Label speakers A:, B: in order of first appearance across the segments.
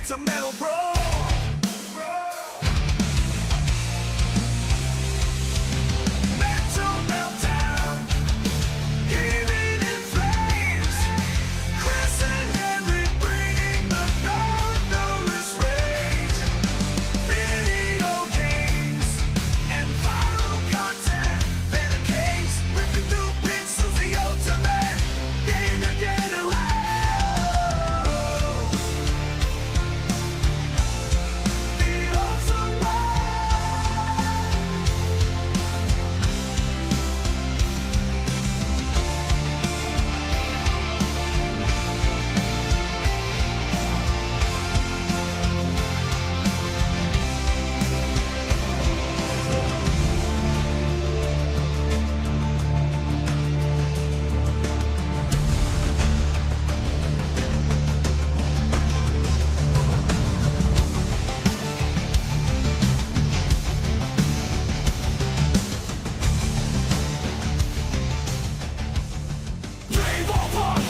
A: It's a metal bro. Mental meltdown. Gaming in flames. Chris and Henrik bringing the thunderous rage. Video games and viral content. Venom games ripping through pixels. The ultimate game to get away.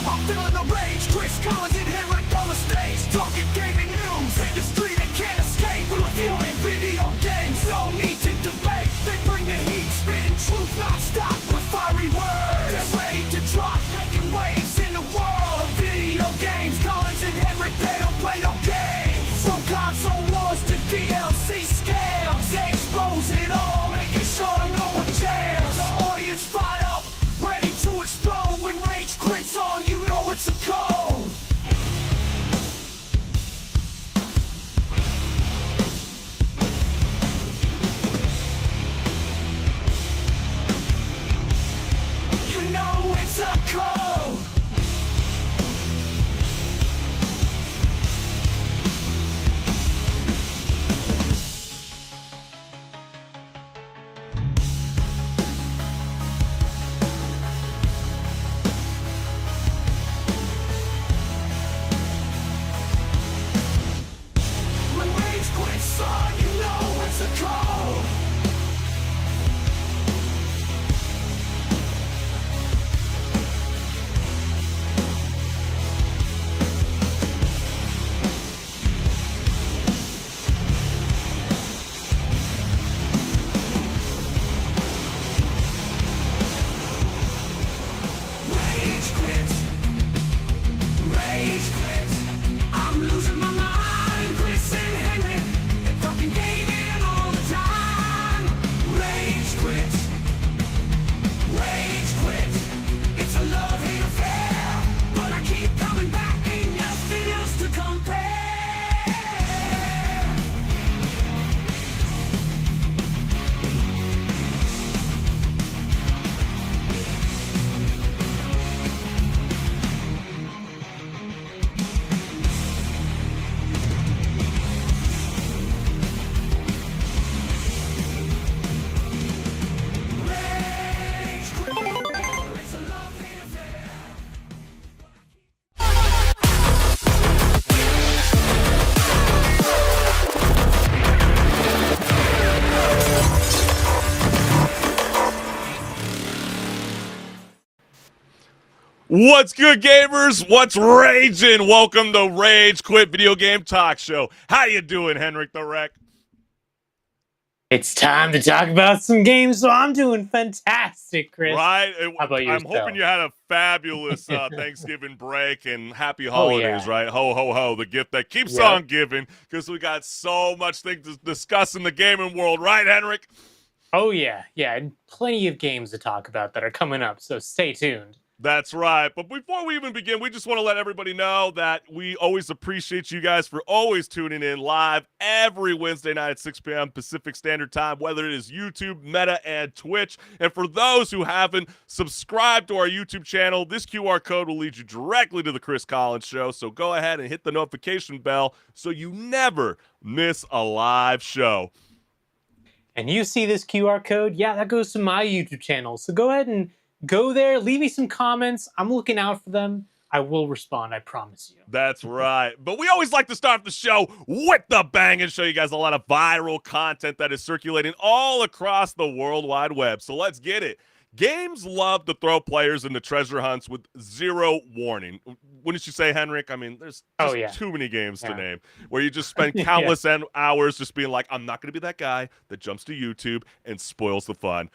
A: I'm feeling the rage. Chris Collins and HenricK on the stage, talking gaming news. Industry that can't escape. We're reviewing video games. No need to debate. They bring the heat, spitting truth non-stop with fiery words. They're ready to drop, making waves in the world of video games. Collins and HenricK, they don't play no games. From console wars to DLC scams, they expose it all, making sure no one jams. The audience fired up, ready to explode. When rage quits on, you know it's a code. You know it's a code. When rage quits on, you know it's a code. Rage quits. Rage quits. I'm losing my mind. Chris and Henrik, they're fucking gaming all the time. Rage quits. Rage quits. It's a love-hate affair, but I keep coming back. Ain't nothing else to compare. Rage quits. It's a love-hate affair.
B: What's good, gamers? What's raging? Welcome to Rage Quit Video Game Talk Show. How you doing, HenricK the Wreck?
C: It's time to talk about some games, so I'm doing fantastic, Chris.
B: Right?
C: How about
B: I'm
C: yourself?
B: hoping you had a fabulous Thanksgiving break and happy
C: Oh,
B: holidays,
C: yeah.
B: right? Ho, ho, ho, the gift that keeps
C: Yep.
B: on giving, because we got so much things to discuss in the gaming world, right, HenricK?
C: Oh, yeah. Yeah, and plenty of games to talk about that are coming up, so stay tuned.
B: That's right. But before we even begin, we just want to let everybody know that we always appreciate you guys for always tuning in live every Wednesday night at 6 p.m. Pacific Standard Time, whether it is YouTube, Meta, and Twitch. And for those who haven't subscribed to our YouTube channel, this QR code will lead you directly to the Chris Collins Show. So go ahead and hit the notification bell so you never miss a live show.
C: And you see this QR code? Yeah, that goes to my YouTube channel. So go ahead and go there, leave me some comments. I'm looking out for them. I will respond, I promise you.
B: That's right. But we always like to start the show with the bang and show you guys a lot of viral content that is circulating all across the World Wide Web. So let's get it. Games love to throw players into treasure hunts with zero warning. Wouldn't you say, HenricK? I mean, there's
C: Oh
B: just
C: yeah,
B: too many games to
C: yeah,
B: name where you just spend
C: yeah.
B: countless hours just being like, I'm not going to be that guy that jumps to YouTube and spoils the fun.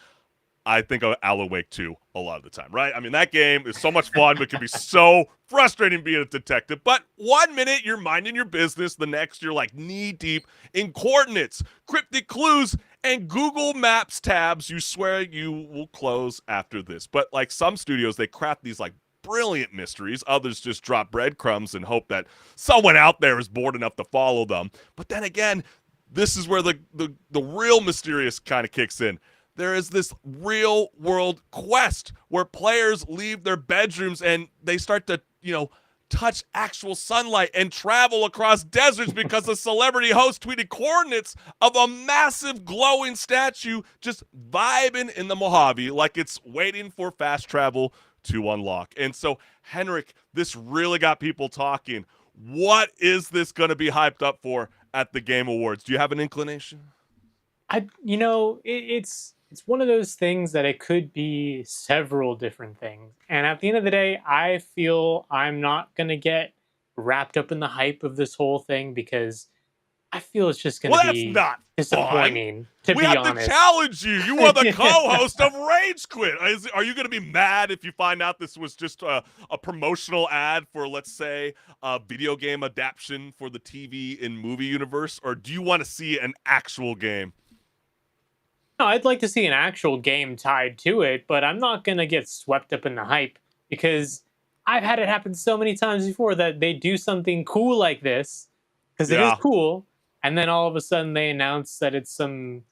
B: I think of Alan Wake 2 a lot of the time, right? I mean, that game is so much fun, but can be so frustrating being a detective. But 1 minute you're minding your business, the next you're like knee deep in coordinates, cryptic clues, and Google Maps tabs you swear you will close after this. But like some studios, they craft these like brilliant mysteries. Others just drop breadcrumbs and hope that someone out there is bored enough to follow them. But then again, this is where the real mysterious kind of kicks in. There is this real world quest where players leave their bedrooms and they start to, touch actual sunlight and travel across deserts because a celebrity host tweeted coordinates of a massive glowing statue just vibing in the Mojave like it's waiting for fast travel to unlock. And so, HenricK, this really got people talking. What is this going to be hyped up for at the Game Awards? Do you have an inclination?
C: It's one of those things that it could be several different things. And at the end of the day, I feel I'm not gonna get wrapped up in the hype of this whole thing because I feel it's just gonna
B: Well, that's
C: be
B: not fun.
C: disappointing, to
B: We
C: be
B: have to
C: honest.
B: challenge you. You are the co-host of Rage Quit. Are you going to be mad if you find out this was just a promotional ad for, let's say, a video game adaptation for the TV and movie universe? Or do you want to see an actual game?
C: No, I'd like to see an actual game tied to it, but I'm not gonna get swept up in the hype because I've had it happen so many times before that they do something cool like this because it is
B: Yeah.
C: cool, and then all of a sudden they announce that it's some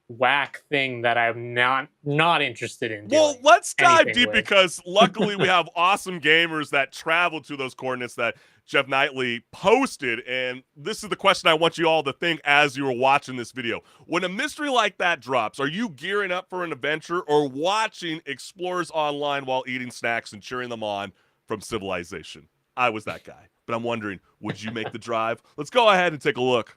C: whack thing that I'm not interested in
B: Well,
C: doing
B: let's dive
C: anything
B: deep
C: with.
B: because luckily we have awesome gamers that travel to those coordinates that Jeff Knightley posted. And this is the question I want you all to think as you were watching this video. When a mystery like that drops, are you gearing up for an adventure or watching explorers online while eating snacks and cheering them on from Civilization? I was that guy. But I'm wondering, would you make the drive? Let's go ahead and take a look.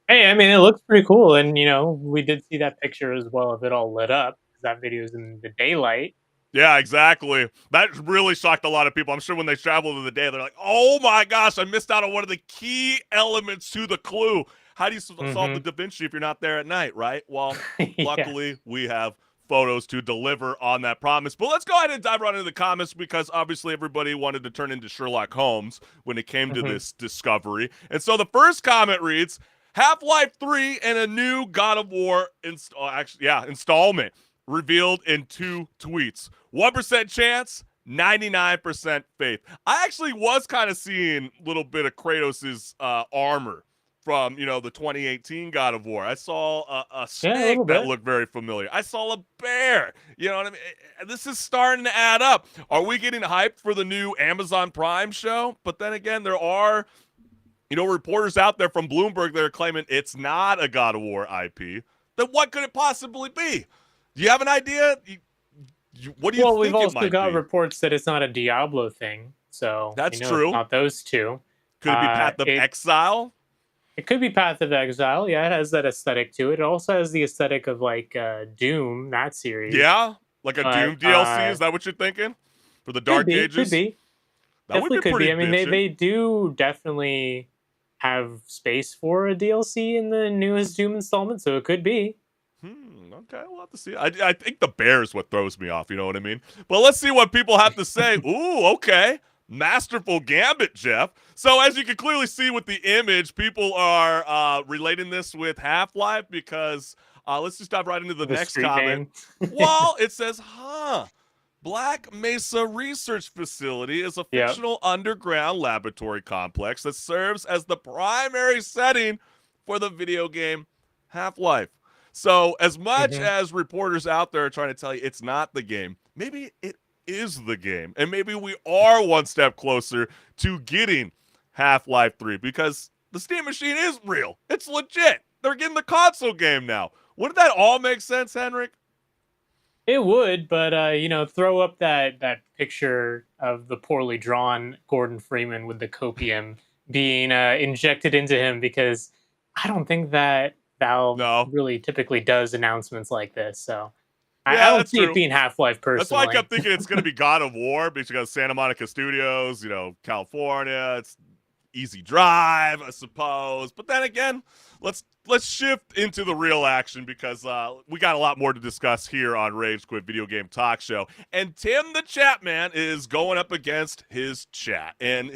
C: Hey, I mean, it looks pretty cool, and we did see that picture as well of it all lit up because that video is in the daylight.
B: Yeah, exactly. That really shocked a lot of people. I'm sure when they travel to the day, they're like, oh my gosh, I missed out on one of the key elements to the clue. How do you solve the Da Vinci if you're not there at night, right? Well,
C: Yeah.
B: luckily, we have photos to deliver on that promise. But let's go ahead and dive right into the comments because obviously everybody wanted to turn into Sherlock Holmes when it came to this discovery. And so the first comment reads, Half-Life 3 and a new God of War installment revealed in 2 tweets. 1% chance, 99% faith. I actually was kind of seeing a little bit of Kratos's armor from, the 2018 God of War. I saw a snake
C: little
B: that
C: bit.
B: looked very familiar. I saw a bear. You know what I mean? This is starting to add up. Are we getting hyped for the new Amazon Prime show? But then again, there are reporters out there from Bloomberg that are claiming it's not a God of War IP. Then what could it possibly be? Do you have an idea? What do you
C: Well,
B: think
C: we've
B: it
C: also
B: might
C: got
B: be?
C: reports that it's not a Diablo thing, so
B: That's
C: it's
B: true.
C: not those two.
B: Could it be Path of Exile?
C: It could be Path of Exile. Yeah, it has that aesthetic to it. It also has the aesthetic of like Doom, that series.
B: Yeah, like a
C: But
B: Doom DLC. Is that what you're thinking for the
C: could
B: Dark
C: be,
B: Ages?
C: could be,
B: That would
C: definitely
B: be
C: could
B: pretty
C: be. I mean,
B: bitchin'.
C: they do definitely have space for a DLC in the newest Doom installment, so it could be.
B: Okay, we'll have to see. I think the bear is what throws me off. You know what I mean? But let's see what people have to say. Ooh, okay. Masterful gambit, Jeff. So as you can clearly see with the image, people are relating this with Half-Life because let's just dive right into the next
C: street
B: comment.
C: name.
B: Well, it says, Black Mesa Research Facility is a
C: Yep.
B: fictional underground laboratory complex that serves as the primary setting for the video game Half-Life. So, as much
C: Hmm.
B: as reporters out there are trying to tell you it's not the game, maybe it is the game. And maybe we are one step closer to getting Half-Life 3 because the Steam machine is real. It's legit. They're getting the console game now. Wouldn't that all make sense, HenricK?
C: It would, but throw up that picture of the poorly drawn Gordon Freeman with the copium being injected into him, because I don't think that Valve
B: No.
C: really typically does announcements like this. So I
B: Yeah,
C: don't
B: that's
C: see it
B: true.
C: being Half-Life
B: That's why I
C: personally.
B: kept thinking it's going to be God of War because Santa Monica Studios, California. It's easy drive, I suppose. But then again, let's shift into the real action because we got a lot more to discuss here on Rage Quit Video Game Talk Show. And Tim the Chat Man is going up against his chat. And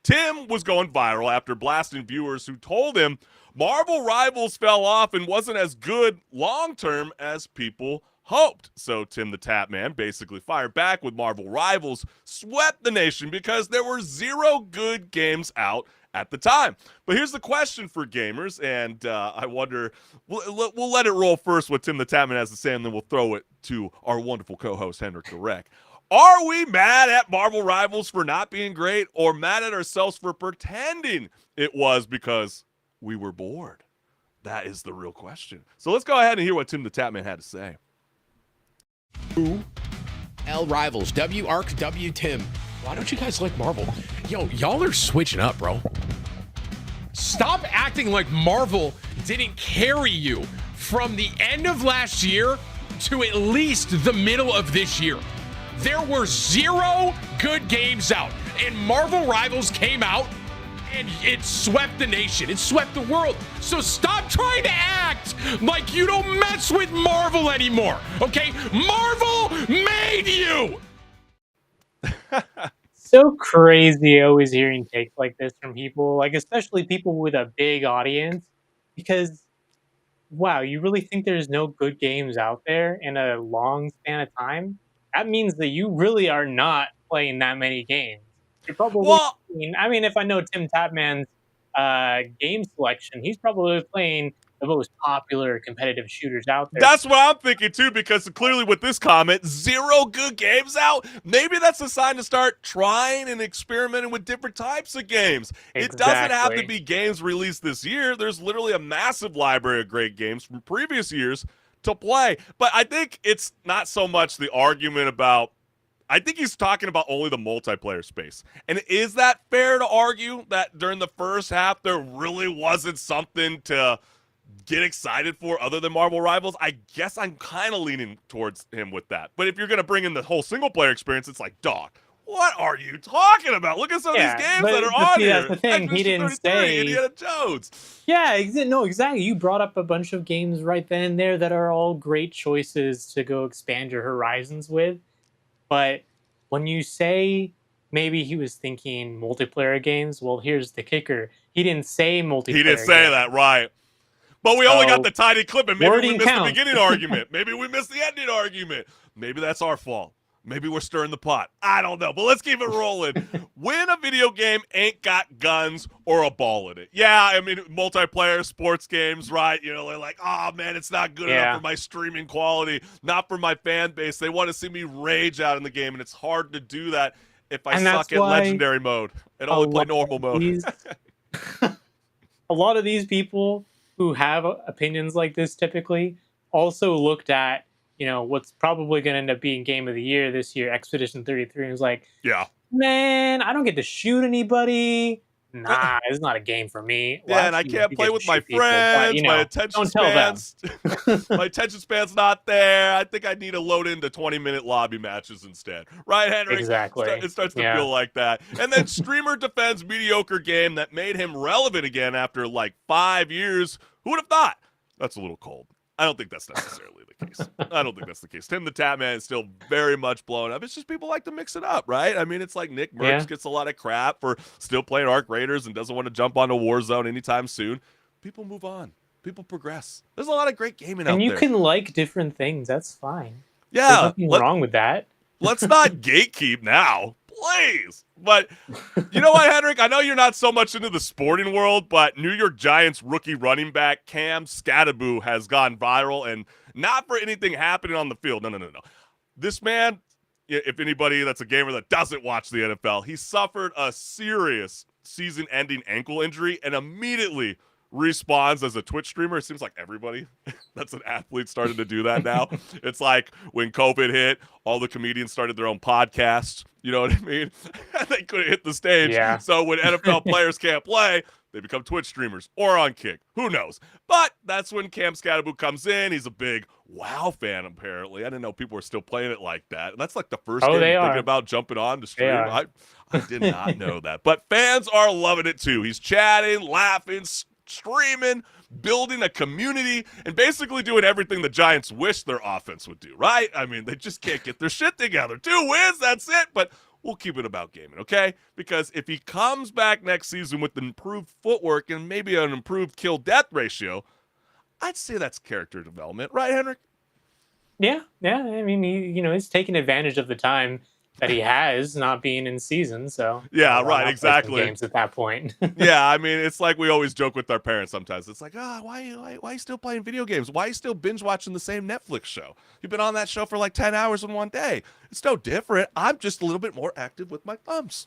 B: Tim was going viral after blasting viewers who told him Marvel Rivals fell off and wasn't as good long term as people hoped. So Tim the Tap Man basically fired back with Marvel Rivals swept the nation because there were 0 good games out at the time. But here's the question for gamers, and I wonder, we'll let it roll first what Tim the Tap Man has to say, and then we'll throw it to our wonderful co-host, HenricK. Are we mad at Marvel Rivals for not being great, or mad at ourselves for pretending it was because we were bored? That is the real question. So let's go ahead and hear what Tim the Tap Man had to say.
D: L Rivals, W Arc, W Tim. Why don't you guys like Marvel? Yo, y'all are switching up, bro. Stop acting like Marvel didn't carry you from the end of last year to at least the middle of this year. There were 0 good games out, and Marvel Rivals came out and it swept the nation. It swept the world. So stop trying to act like you don't mess with Marvel anymore, okay? Marvel made you!
C: So crazy always hearing takes like this from people, like especially people with a big audience, because wow, you really think there's no good games out there in a long span of time? That means that you really are not playing that many games. You're probably
B: Well,
C: I mean, if I know Tim Tapman's game selection, he's probably playing the most popular competitive shooters out there.
B: that's what I'm thinking too, because clearly with this comment, 0 good games out. Maybe that's a sign to start trying and experimenting with different types of games. It doesn't have to
C: Exactly.
B: be games released this year. There's literally a massive library of great games from previous years to play. But I think it's not so much the argument about, I think he's talking about only the multiplayer space. And is that fair to argue that during the first half there really wasn't something to get excited for other than Marvel Rivals? I guess I'm kind of leaning towards him with that. But if you're going to bring in the whole single player experience, it's like, dog, what are you talking about? Look at some of these
C: Yeah,
B: games that
C: but
B: are on
C: see, that's
B: here.
C: the thing. He
B: Expedition
C: didn't
B: 33,
C: say.
B: Indiana Jones.
C: Yeah, no, exactly. You brought up a bunch of games right then and there that are all great choices to go expand your horizons with. But when you say maybe he was thinking multiplayer games, well, here's the kicker. He didn't say multiplayer
B: He didn't say
C: games.
B: that, right. But we only got
C: So
B: the tiny clip, and maybe we
C: wording
B: missed the
C: counts.
B: beginning argument. Maybe we missed the ending argument. Maybe that's our fault. Maybe we're stirring the pot. I don't know. But let's keep it rolling. When a video game ain't got guns or a ball in it. Yeah, I mean, multiplayer sports games, right? They're like, oh, man, it's not good enough
C: Yeah.
B: for my streaming quality, not for my fan base. They want to see me rage out in the game, and it's hard to do that if I
C: And that's
B: suck at
C: why
B: legendary mode and
C: a
B: only play
C: lot
B: normal
C: of
B: mode.
C: these a lot of these people who have opinions like this typically also looked at, what's probably going to end up being game of the year this year, Expedition 33, and was like,
B: Yeah.
C: man, I don't get to shoot anybody. Nah, it's not a game for me. Well,
B: Yeah, and I
C: actually,
B: can't
C: you
B: play
C: get to
B: with my
C: shoot people, but,
B: friends. My attention
C: don't tell them.
B: spans, my attention span's not there. I think I need to load into 20-minute lobby matches instead, right, HenricK?
C: Exactly.
B: It starts to
C: Yeah.
B: feel like that. And then streamer defends mediocre game that made him relevant again after like 5 years. Who would have thought? That's a little cold. I don't think that's necessarily the case. I don't think that's the case. Tim the Tap Man is still very much blown up. It's just people like to mix it up, right? I mean, it's like Nick Merckx
C: Yeah.
B: gets a lot of crap for still playing Arc Raiders and doesn't want to jump onto Warzone anytime soon. People move on. People progress. There's a lot of great gaming out
C: And you
B: there.
C: can like different things. That's fine. There's
B: Yeah,
C: nothing wrong with that.
B: let's not gatekeep now, please. But you know what, HenricK? I know you're not so much into the sporting world, but New York Giants rookie running back Cam Skattebo has gone viral, and not for anything happening on the field. No. This man, if anybody that's a gamer that doesn't watch the NFL, he suffered a serious season-ending ankle injury and immediately respawns as a Twitch streamer. It seems like everybody that's an athlete started to do that now. It's like when COVID hit, all the comedians started their own podcasts. You know what I mean? They couldn't hit the stage.
C: Yeah.
B: So when NFL players can't play, they become Twitch streamers or on Kick. Who knows? But that's when Cam Skattebo comes in. He's a big WoW fan, apparently. I didn't know people were still playing it like that. And that's like the first game
C: they
B: I'm thinking
C: are.
B: about jumping on to stream.
C: They are.
B: I did not know that. But fans are loving it too. He's chatting, laughing, streaming, building a community, and basically doing everything the Giants wish their offense would do, right? I mean, they just can't get their shit together. 2 wins, that's it. But we'll keep it about gaming, okay? Because if he comes back next season with improved footwork and maybe an improved kill-death ratio, I'd say that's character development, right, HenricK?
C: Yeah. I mean, he's taking advantage of the time that he has not being in season. So
B: Yeah,
C: why
B: right,
C: not play some
B: exactly.
C: games at that point.
B: Yeah, I mean, it's like we always joke with our parents sometimes. It's like, why are you still playing video games? Why are you still binge watching the same Netflix show? You've been on that show for like 10 hours in one day. It's no different. I'm just a little bit more active with my thumbs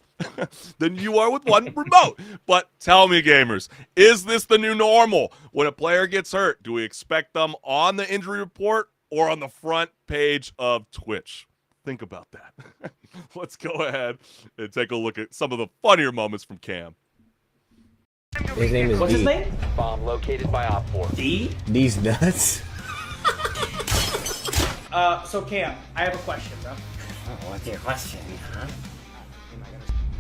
B: than you are with one remote. But tell me, gamers, is this the new normal? When a player gets hurt, do we expect them on the injury report or on the front page of Twitch? Think about that. Let's go ahead and take a look at some of the funnier moments from Cam.
E: His name is
F: What's
E: D.
F: his name?
G: Bomb located by Op 4.
F: D?
E: These nuts.
F: So Cam, I have a question, bro.
E: Oh, what's your question, huh?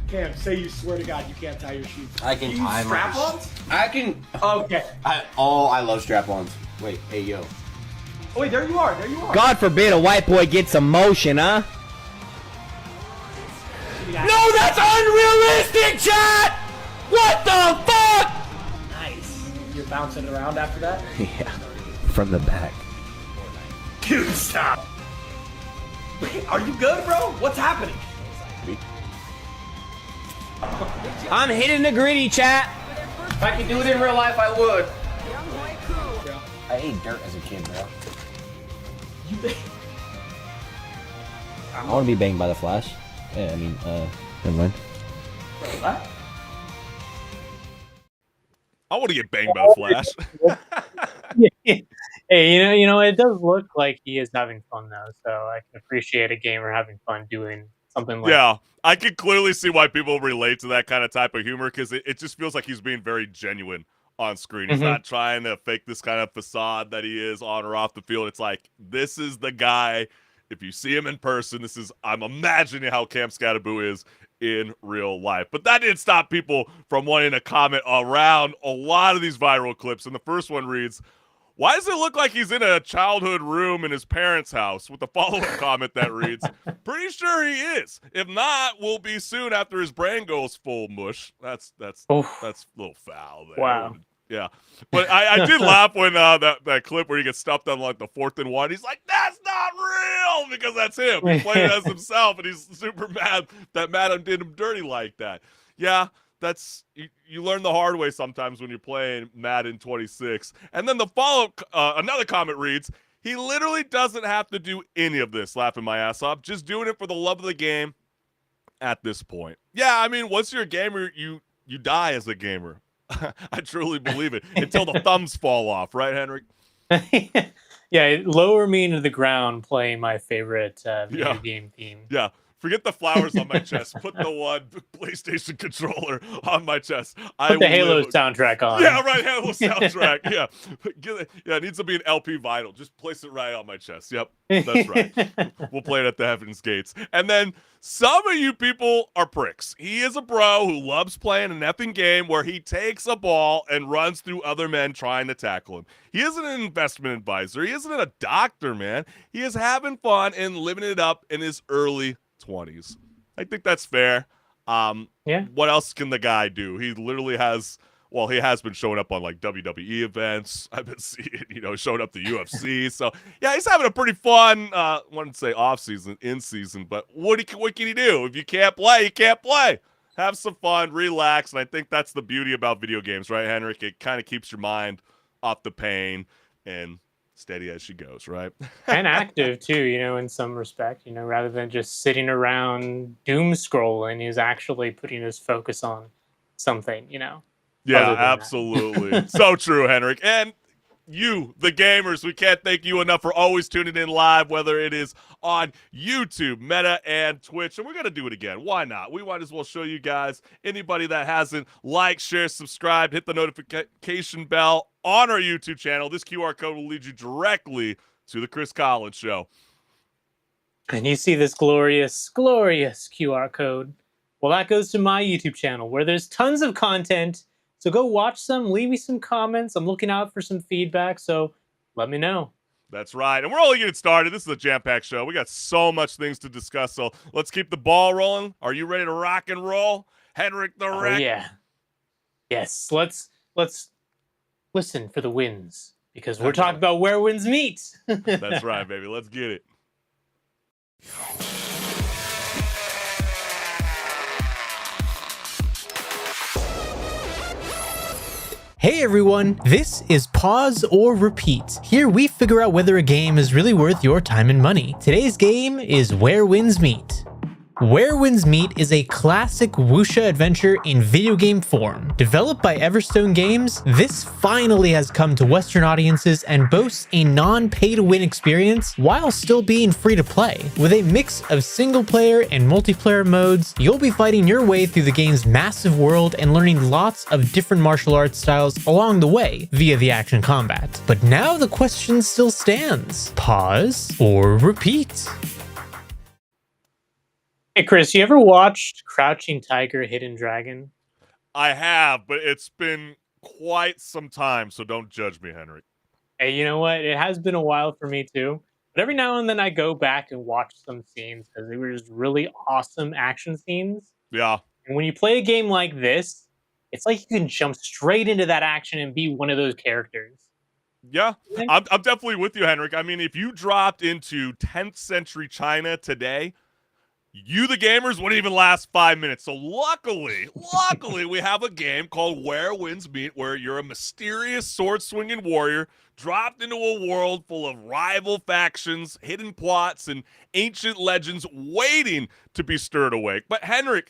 F: Cam, say you swear to God you can't tie your shoes.
E: I can
F: you
E: tie
F: use
E: my
F: strap-ons?
E: I can.
F: Okay.
E: I love strap-ons. Wait, hey yo.
F: Oh, wait, there you are.
H: God forbid a white boy gets some motion, huh? No, that's unrealistic, chat! What the fuck?
F: Nice. You're bouncing around after that?
H: Yeah, from the back.
F: Dude, stop. Wait, are you good, bro? What's happening?
H: I'm hitting the gritty, chat.
F: If I could do it in real life, I would.
E: I ate dirt as a kid, bro. I want to be banged by the Flash. Yeah, I mean, never mind.
F: What?
B: I want to get banged by the Flash.
C: Hey, you know, it does look like he is having fun though, so I can appreciate a gamer having fun doing something like
B: Yeah, I can clearly see why people relate to that kind of type of humor, because it just feels like he's being very genuine on screen. He's not trying to fake this kind of facade that he is on or off the field. It's like, this is the guy. If you see him in person, I'm imagining how Cam Skattebo is in real life. But that didn't stop people from wanting to comment around a lot of these viral clips. And the first one reads, "Why does it look like he's in a childhood room in his parents' house?" With a follow-up comment that reads, "Pretty sure he is. If not, will be soon after his brain goes full mush." That's a little foul there.
C: Wow.
B: Yeah. But I did laugh when that clip where he gets stuffed on like the 4th and 1. He's like, "That's not real," because that's him. He's playing as himself, and he's super mad that Madden did him dirty like that. Yeah. That's you learn the hard way sometimes when you're playing Madden 26. And then the follow-up, another comment reads, "He literally doesn't have to do any of this," laughing my ass off, "just doing it for the love of the game at this point." Yeah, I mean, once you're a gamer, you die as a gamer. I truly believe it. Until the thumbs fall off, right, HenricK?
C: Yeah, lower me into the ground playing my favorite video game theme.
B: Yeah. Forget the flowers on my chest. Put the one PlayStation controller on my chest.
C: Put the Halo soundtrack on.
B: Yeah, right. Halo soundtrack. Yeah. It needs to be an LP vinyl. Just place it right on my chest. Yep. That's right. We'll play it at the Heaven's Gates. And then some of you people are pricks. He is a bro who loves playing an effing game where he takes a ball and runs through other men trying to tackle him. He isn't an investment advisor. He isn't a doctor, man. He is having fun and living it up in his early 20s. I think that's fair.
C: Yeah.
B: What else can the guy do? He literally has well, he has been showing up on like WWE events. I've been seeing, showing up to UFC. So yeah, he's having a pretty fun, I wouldn't say off season, in season, but what can he do? If you can't play, you can't play. Have some fun, relax, and I think that's the beauty about video games, right, HenricK? It kind of keeps your mind off the pain and steady as she goes, right?
C: And active too, in some respect, rather than just sitting around doom scrolling, he's actually putting his focus on something,
B: Yeah,
C: other than
B: absolutely. So true, HenricK. And you, the gamers, we can't thank you enough for always tuning in live, whether it is on YouTube, Meta, and Twitch. And we're going to do it again. Why not? We might as well show you guys. Anybody that hasn't liked, shared, subscribed, hit the notification bell on our YouTube channel. This QR code will lead you directly to the Chris Collins Show.
C: And you see this glorious, glorious QR code. Well, that goes to my YouTube channel where there's tons of content. So go watch some, leave me some comments. I'm looking out for some feedback, so let me know.
B: That's right. And we're only getting started. This is a jam-packed show. We got so much things to discuss, so let's keep the ball rolling. Are you ready to rock and roll? HenricK the Wreck?
C: Oh, yeah. Yes, let's listen for the wins, because we're talking about where wins meet.
B: That's right, baby. Let's get it.
I: Hey everyone, this is Pause or Repeat. Here we figure out whether a game is really worth your time and money. Today's game is Where Winds Meet. Where Winds Meet is a classic wuxia adventure in video game form. Developed by Everstone Games, this finally has come to Western audiences and boasts a non-pay-to-win experience while still being free to play. With a mix of single-player and multiplayer modes, you'll be fighting your way through the game's massive world and learning lots of different martial arts styles along the way via the action combat. But now the question still stands. Pause or repeat?
C: Hey, Chris, you ever watched Crouching Tiger, Hidden Dragon?
B: I have, but it's been quite some time, so don't judge me, HenricK.
C: Hey, you know what? It has been a while for me too. But every now and then I go back and watch some scenes because they were just really awesome action scenes.
B: Yeah.
C: And when you play a game like this, it's like you can jump straight into that action and be one of those characters.
B: Yeah, I'm definitely with you, HenricK. I mean, if you dropped into 10th century China today, you, the gamers, wouldn't even last 5 minutes. So luckily, we have a game called Where Winds Meet, where you're a mysterious sword-swinging warrior dropped into a world full of rival factions, hidden plots, and ancient legends waiting to be stirred awake. But HenricK,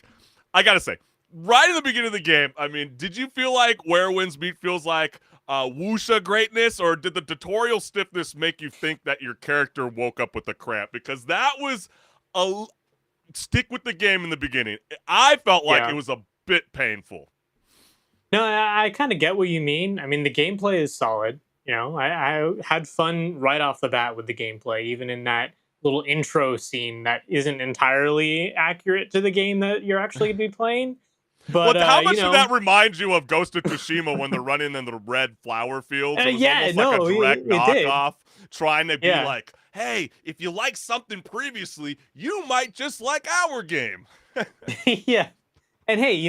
B: I gotta say, right in the beginning of the game, I mean, did you feel like Where Winds Meet feels like wuxia greatness, or did the tutorial stiffness make you think that your character woke up with a cramp? Because that was a... Stick with the game in the beginning. I felt like it was a bit painful.
C: No, I kind of get what you mean. I mean, the gameplay is solid. I had fun right off the bat with the gameplay, even in that little intro scene that isn't entirely accurate to the game that you're actually going to be playing. But
B: how much did that remind you of Ghost of Tsushima when they're running in the red flower fields? It was almost like a direct knockoff, trying to be like, hey, if you like something previously, you might just like our game.
C: Yeah. And hey,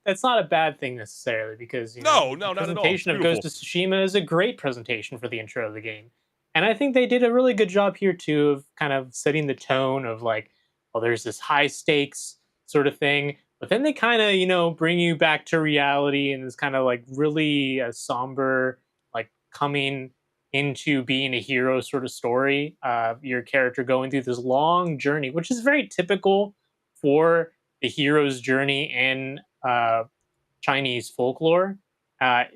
C: that's not a bad thing necessarily, because
B: no,
C: the
B: not at all.
C: presentation of Ghost of Tsushima is a great presentation for the intro of the game. And I think they did a really good job here too of kind of setting the tone of like, oh, there's this high stakes sort of thing. But then they kind of, bring you back to reality, and it's kind of like really somber, like coming into being a hero sort of story. Your character going through this long journey, which is very typical for the hero's journey in Chinese folklore.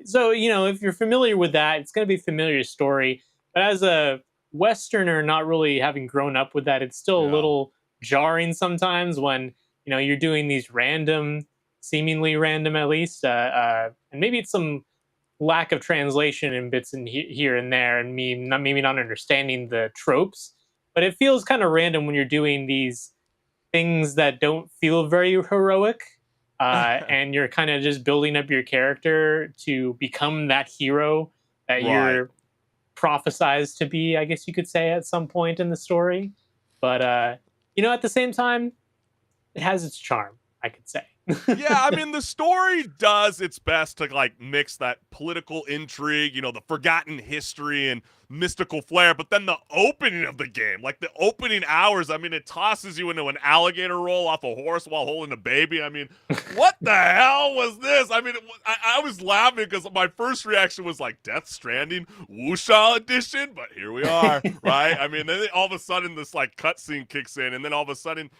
C: So, if you're familiar with that, it's going to be a familiar story. But as a Westerner, not really having grown up with that, it's still a little jarring sometimes when, you're doing these seemingly random at least, and maybe it's some lack of translation in bits and here and there, and maybe not understanding the tropes, but it feels kind of random when you're doing these things that don't feel very heroic, and you're kind of just building up your character to become that hero that you're prophesized to be, I guess you could say, at some point in the story. But at the same time, it has its charm, I could say.
B: Yeah, I mean, the story does its best to like mix that political intrigue, the forgotten history and mystical flair, but then the opening of the game, like the opening hours, I mean, it tosses you into an alligator roll off a horse while holding a baby. I mean, what the hell was this? I mean, I was laughing because my first reaction was like Death Stranding Wuxia edition, but here we are, right? I mean, then all of a sudden this like cutscene kicks in, and then all of a sudden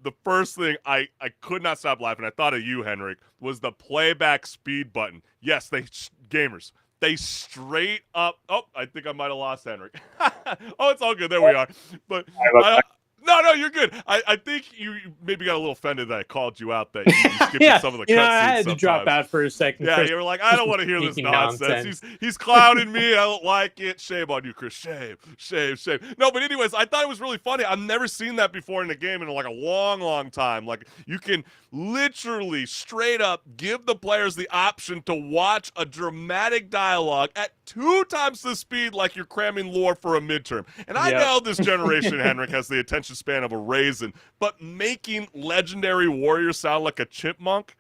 B: the first thing I could not stop laughing. I thought of you, HenricK, was the playback speed button. Yes, gamers. They straight up. Oh, I think I might have lost HenricK. Oh, it's all good. There we are. But no, you're good. I think you maybe got a little offended that I called you out that you skipped
C: Yeah,
B: some of the
C: I
B: cutscenes.
C: had to drop out for a second.
B: Yeah,
C: Chris,
B: you were like, I don't want to hear this
C: speaking
B: nonsense. He's clowning me. I don't like it. Shame on you, Chris. Shame. No, but anyways, I thought it was really funny. I've never seen that before in a game in like a long, long time. Like you can literally straight up give the players the option to watch a dramatic dialogue at 2 times the speed, like you're cramming lore for a midterm. And I know this generation, HenricK, has the attention span of a raisin, but making legendary warrior sound like a chipmunk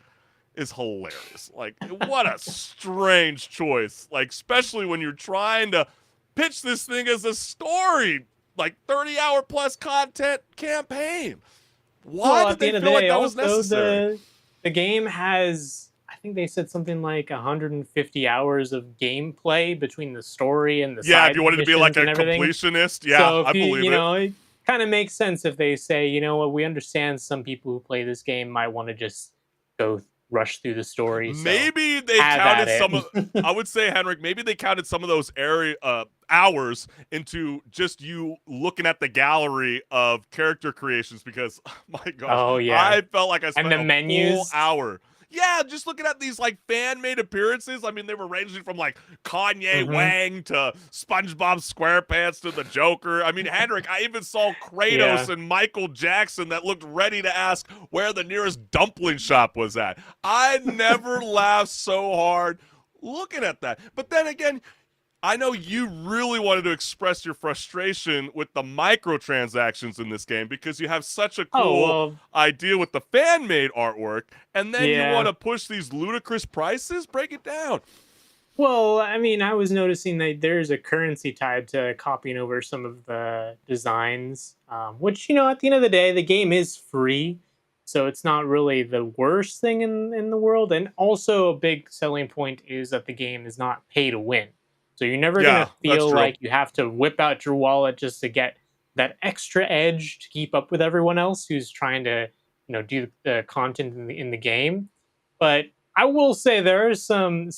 B: is hilarious. Like, what a strange choice. Like, especially when you're trying to pitch this thing as a story, like 30-hour plus content campaign. Why did they feel like that was necessary?
C: The game has, I think they said something like 150 hours of gameplay between the story and the side
B: if you wanted to be like a
C: and everything.
B: completionist, yeah,
C: So
B: I believe it.
C: It kind of makes sense if they say, you know what, we understand some people who play this game might want to just go rush through the story. So
B: Maybe they counted some of. I would say, HenricK, maybe they counted some of those hours into just you looking at the gallery of character creations because, my gosh, I felt like I spent a full hour. Yeah, just looking at these like fan-made appearances. I mean, they were ranging from like Kanye Wang to SpongeBob SquarePants to the Joker. I mean, HenricK, I even saw Kratos and Michael Jackson that looked ready to ask where the nearest dumpling shop was at. I never laughed so hard looking at that. But then again, I know you really wanted to express your frustration with the microtransactions in this game because you have such a cool idea with the fan-made artwork, and then you want to push these ludicrous prices? Break it down.
C: Well, I mean, I was noticing that there's a currency tied to copying over some of the designs, which, at the end of the day, the game is free, so it's not really the worst thing in the world. And also a big selling point is that the game is not pay to win. So you're never going to feel like you have to whip out your wallet just to get that extra edge to keep up with everyone else who's trying to, do the content in the game. But I will say there are some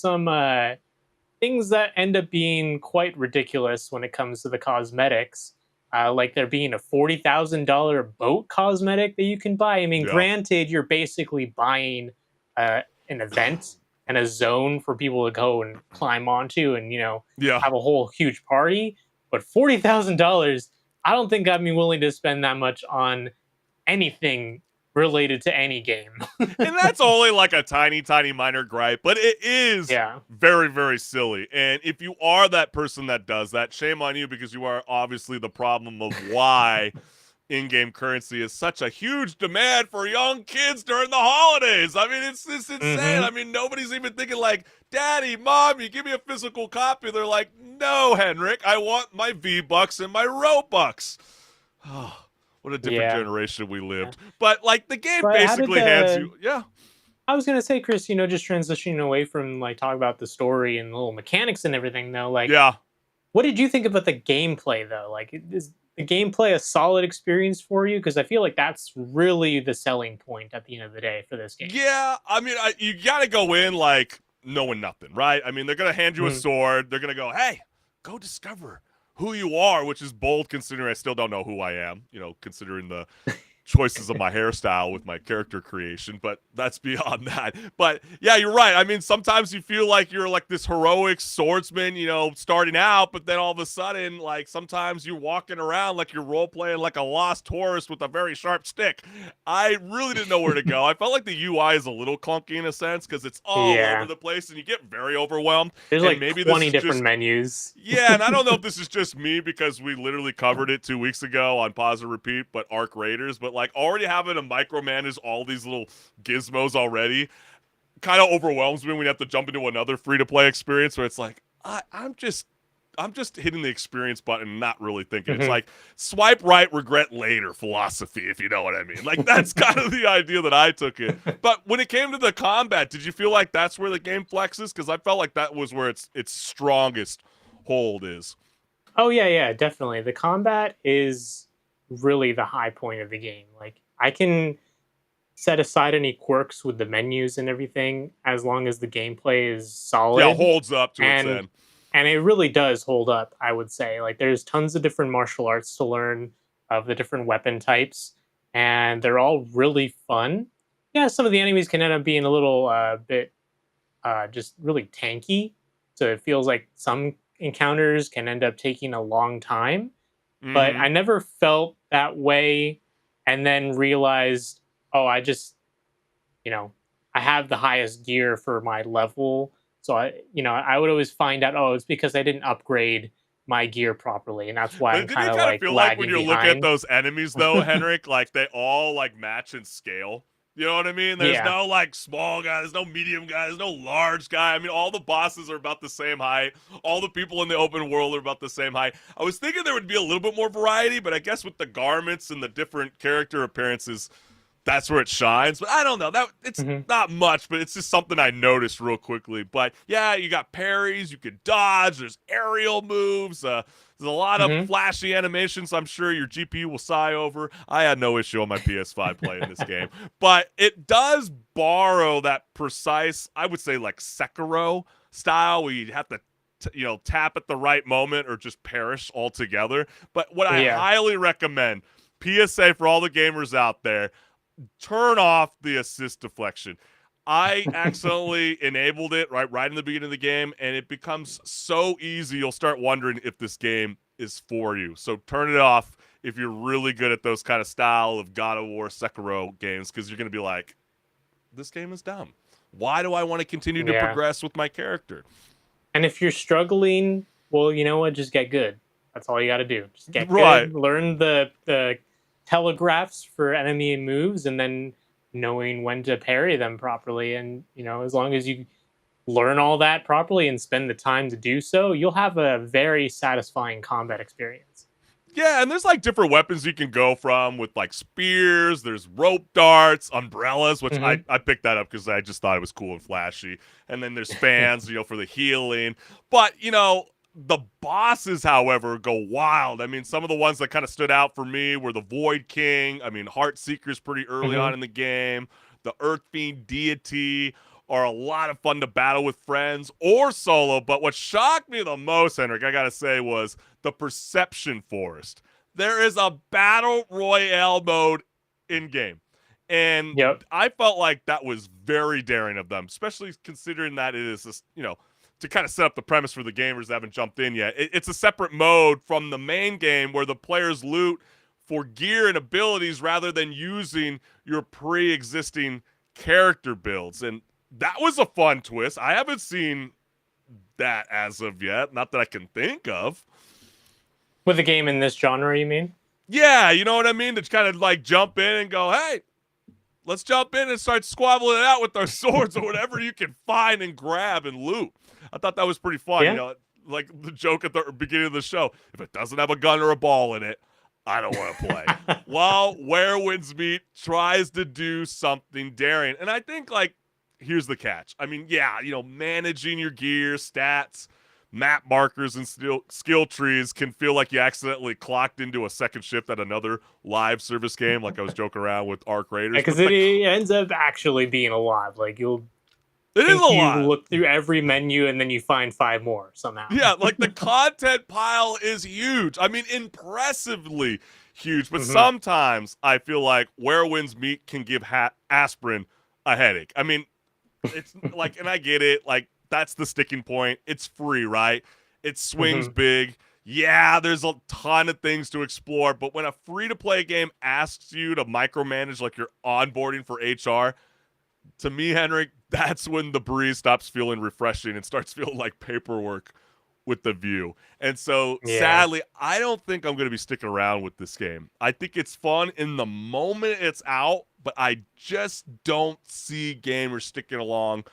C: things that end up being quite ridiculous when it comes to the cosmetics. Like there being a $40,000 boat cosmetic that you can buy. I mean, granted, you're basically buying an event and a zone for people to go and climb onto and, have a whole huge party. But $40,000, I don't think I'd be willing to spend that much on anything related to any game.
B: And that's only like a tiny, tiny minor gripe, but it is very, very silly. And if you are that person that does that, shame on you because you are obviously the problem of why in-game currency is such a huge demand for young kids during the holidays. I mean, it's insane. I mean, nobody's even thinking like, Daddy, Mommy, give me a physical copy. They're like, no, HenricK, I want my V-Bucks and my Robux. Oh, what a different generation we lived. But like the game basically hands you,
C: I was gonna say, Chris, just transitioning away from like talking about the story and the little mechanics and everything, though. Like, what did you think about the gameplay, though? Like, is the gameplay a solid experience for you? Because I feel like that's really the selling point at the end of the day for this game.
B: Yeah, I mean, you gotta go in like knowing nothing, right? I mean, they're gonna hand you a sword. They're gonna go, hey, go discover who you are, which is bold considering I still don't know who I am, considering the choices of my hairstyle with my character creation, but that's beyond that. But yeah, you're right. I mean, sometimes you feel like you're like this heroic swordsman, starting out, but then all of a sudden, like sometimes you're walking around like you're role playing like a lost horse with a very sharp stick. I really didn't know where to go. I felt like the UI is a little clunky in a sense because it's all over the place and you get very overwhelmed.
C: There's
B: and
C: like
B: maybe
C: 20 different menus.
B: Yeah, and I don't know if this is just me because we literally covered it 2 weeks ago on Pause and Repeat, but Arc Raiders, but but like already having to micromanage all these little gizmos already kind of overwhelms me when you have to jump into another free-to-play experience where it's like, I'm just hitting the experience button and not really thinking. It's like swipe right, regret later philosophy, if you know what I mean. Like that's kind of the idea that I took it. But when it came to the combat, did you feel like that's where the game flexes? Because I felt like that was where its strongest hold is.
C: Oh yeah, definitely. The combat is really the high point of the game. Like I can set aside any quirks with the menus and everything as long as the gameplay is solid.
B: Yeah, holds up to its
C: and
B: end.
C: and it really does hold up, I would say. Like there's tons of different martial arts to learn of the different weapon types, and they're all really fun. Yeah, some of the enemies can end up being a little bit just really tanky, so it feels like some encounters can end up taking a long time. But I never felt that way, and then realized, oh, I just, I have the highest gear for my level. So I would always find out, oh, it's because I didn't upgrade my gear properly, and that's why
B: But
C: I'm
B: did
C: kind
B: you
C: of
B: kind of
C: like
B: feel like when
C: lagging
B: you're looking at
C: behind.
B: those enemies though, HenricK, like they all like match in scale? You know what I mean? There's
C: Yeah.
B: no like small guy, there's no medium guy, there's no large guy. I mean, all the bosses are about the same height. All the people in the open world are about the same height. I was thinking there would be a little bit more variety, but I guess with the garments and the different character appearances, that's where it shines. But I don't know. That it's not much, but it's just something I noticed real quickly. But yeah, you got parries, you can dodge, there's aerial moves, there's a lot of flashy animations I'm sure your GPU will sigh over. I had no issue on my PS5 playing this game. But it does borrow that precise, I would say like Sekiro style where you have to tap at the right moment or just perish altogether. But what I highly recommend, PSA for all the gamers out there, turn off the assist deflection. I accidentally enabled it right in the beginning of the game, and it becomes so easy you'll start wondering if this game is for you. So turn it off if you're really good at those kind of style of God of War, Sekiro games, because you're going to be like, this game is dumb. Why do I want to continue to progress with my character?
C: And if you're struggling, well, you know what? Just get good. That's all you got to do. Just get good. Learn the telegraphs for enemy moves, and then knowing when to parry them properly. And as long as you learn all that properly and spend the time to do so, you'll have a very satisfying combat experience.
B: Yeah, and there's like different weapons you can go from with like spears, there's rope darts, umbrellas, which I picked that up because I just thought it was cool and flashy. And then there's fans, for the healing. But, the bosses, however, go wild. I mean, some of the ones that kind of stood out for me were the Void King. I mean, Heartseeker's pretty early on in the game. The Earth Fiend Deity are a lot of fun to battle with friends or solo. But what shocked me the most, HenricK, I got to say, was the Perception Forest. There is a Battle Royale mode in-game. And I felt like that was very daring of them, especially considering that it is this, to kind of set up the premise for the gamers that haven't jumped in yet. It's a separate mode from the main game where the players loot for gear and abilities rather than using your pre-existing character builds. And that was a fun twist. I haven't seen that as of yet. Not that I can think of.
C: With a game in this genre, you mean?
B: Yeah, you know what I mean? To kind of like jump in and go, hey, let's jump in and start squabbling it out with our swords or whatever you can find and grab and loot. I thought that was pretty fun.
C: Yeah.
B: Like the joke at the beginning of the show. If it doesn't have a gun or a ball in it, I don't want to play. While Where Winds Meet tries to do something daring. And I think, like, here's the catch. I mean, yeah, managing your gear, stats, map markers, and skill trees can feel like you accidentally clocked into a second shift at another live service game, like I was joking around with Arc Raiders.
C: Because it ends up actually being a lot. Like,
B: it is a lot.
C: You look through every menu and then you find 5 more somehow.
B: Yeah, like the content pile is huge. I mean, impressively huge. But sometimes I feel like Where Winds Meet can give aspirin a headache. I mean, it's like, and I get it. Like, that's the sticking point. It's free, right? It swings big. Yeah, there's a ton of things to explore. But when a free-to-play game asks you to micromanage like you're onboarding for HR, to me, HenricK, that's when the breeze stops feeling refreshing and starts feeling like paperwork with the view. And so,
C: Yeah.
B: sadly, I don't think I'm going to be sticking around with this game. I think it's fun in the moment it's out, but I just don't see gamers sticking along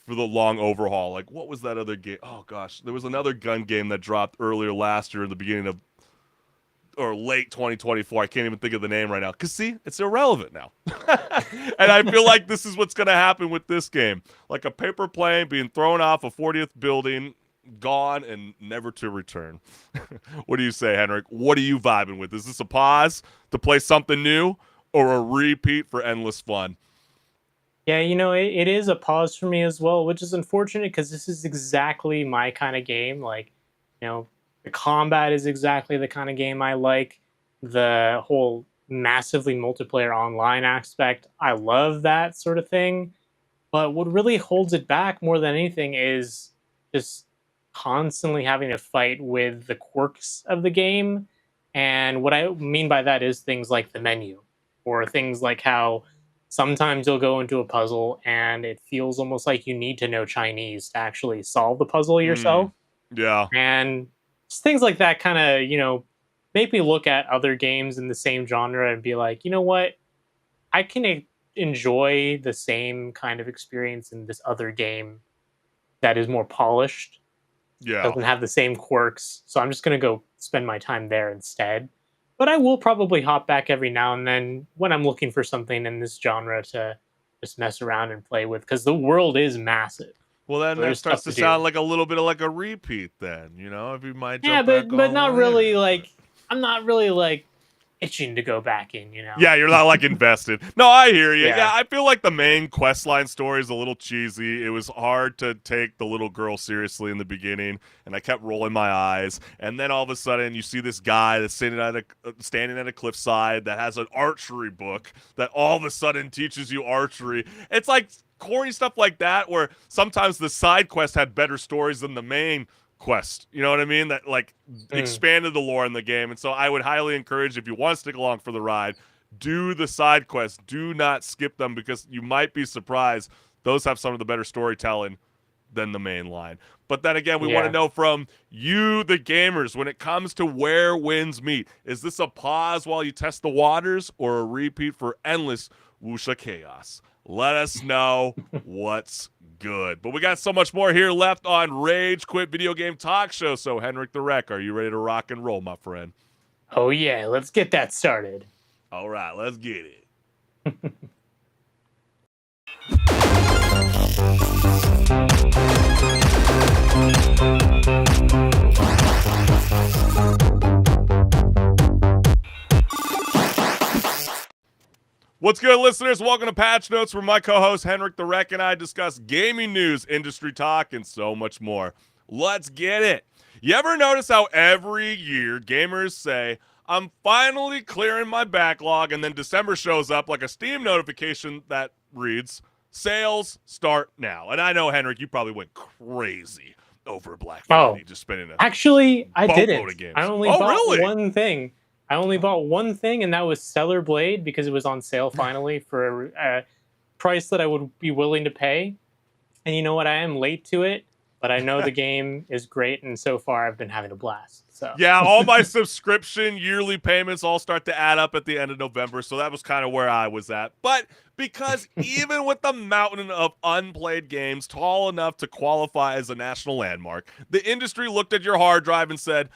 B: for the long overhaul. Like, what was that other game? Oh, gosh. There was another gun game that dropped earlier last year in the beginning of, or late 2024. I can't even think of the name right now. Because, see, it's irrelevant now. And I feel like this is what's going to happen with this game. Like a paper plane being thrown off a 40th building, gone and never to return. What do you say, HenricK? What are you vibing with? Is this a pause to play something new or a repeat for endless fun?
C: Yeah, it is a pause for me as well, which is unfortunate because this is exactly my kind of game. Like, the combat is exactly the kind of game I like. The whole massively multiplayer online aspect, I love that sort of thing. But what really holds it back more than anything is just constantly having to fight with the quirks of the game. And what I mean by that is things like the menu, or things like how sometimes you'll go into a puzzle and it feels almost like you need to know Chinese to actually solve the puzzle yourself.
B: Yeah.
C: And just things like that kind of, make me look at other games in the same genre and be like, you know what? I can enjoy the same kind of experience in this other game that is more polished,
B: Yeah.
C: doesn't have the same quirks. So I'm just going to go spend my time there instead. But I will probably hop back every now and then when I'm looking for something in this genre to just mess around and play with, because the world is massive.
B: Well, then
C: So
B: that
C: there's
B: starts
C: stuff
B: to
C: to
B: sound
C: do.
B: like a little bit of like a repeat then, if you might
C: Yeah,
B: jump back
C: but
B: on
C: not
B: later.
C: really like I'm not really like itching to go back in,
B: Yeah, you're not like invested. No, I hear you.
C: Yeah.
B: Yeah, I feel like the main questline story is a little cheesy. It was hard to take the little girl seriously in the beginning, and I kept rolling my eyes. And then all of a sudden, you see this guy that's standing at a cliffside that has an archery book that all of a sudden teaches you archery. It's like corny stuff like that, where sometimes the side quest had better stories than the main quest. You know what I mean? That like expanded the lore in the game. And so I would highly encourage, if you want to stick along for the ride, do the side quests. Do not skip them, because you might be surprised. Those have some of the better storytelling than the main line. But then again, we want to know from you, the gamers, when it comes to where wins meet. Is this a pause while you test the waters, or a repeat for endless Wuxia chaos? Let us know what's good. But we got so much more here left on Rage Quit Video Game Talk Show. So, HenricK the Wreck, are you ready to rock and roll, my friend?
C: Oh yeah, let's get that started.
B: All right, let's get it. What's good, listeners? Welcome to Patch Notes, where my co-host HenricK the Wreck and I discuss gaming news, industry talk, and so much more. Let's get it. You ever notice how every year gamers say, I'm finally clearing my backlog, and then December shows up like a Steam notification that reads, sales start now. And I know, HenricK, you probably went crazy over Black Friday, just spending a
C: Actually, I
B: boatload
C: didn't.
B: of games.
C: I only
B: Oh,
C: bought
B: really?
C: one thing. I only bought one thing, and that was Stellar Blade, because it was on sale finally for a price that I would be willing to pay. And you know what? I am late to it, but I know the game is great, and so far I've been having a blast. So
B: yeah, all my subscription yearly payments all start to add up at the end of November, so that was kind of where I was at. But because even with the mountain of unplayed games tall enough to qualify as a national landmark, the industry looked at your hard drive and said,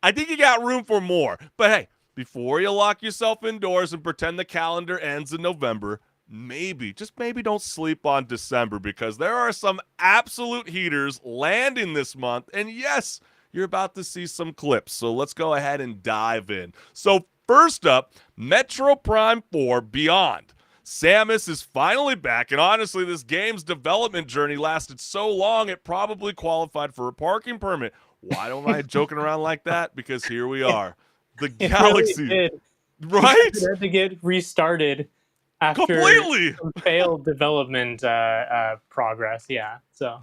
B: I think you got room for more. But hey, before you lock yourself indoors and pretend the calendar ends in November, maybe, just maybe, don't sleep on December, because there are some absolute heaters landing this month. And yes, you're about to see some clips. So let's go ahead and dive in. So first up, Metro Prime 4 Beyond. Samus is finally back, and honestly, this game's development journey lasted so long it probably qualified for a parking permit. Why don't I joking around like that? Because here we are. The galaxy.
C: Really did.
B: Right?
C: It had to get restarted after
B: Completely.
C: some failed development progress. Yeah. So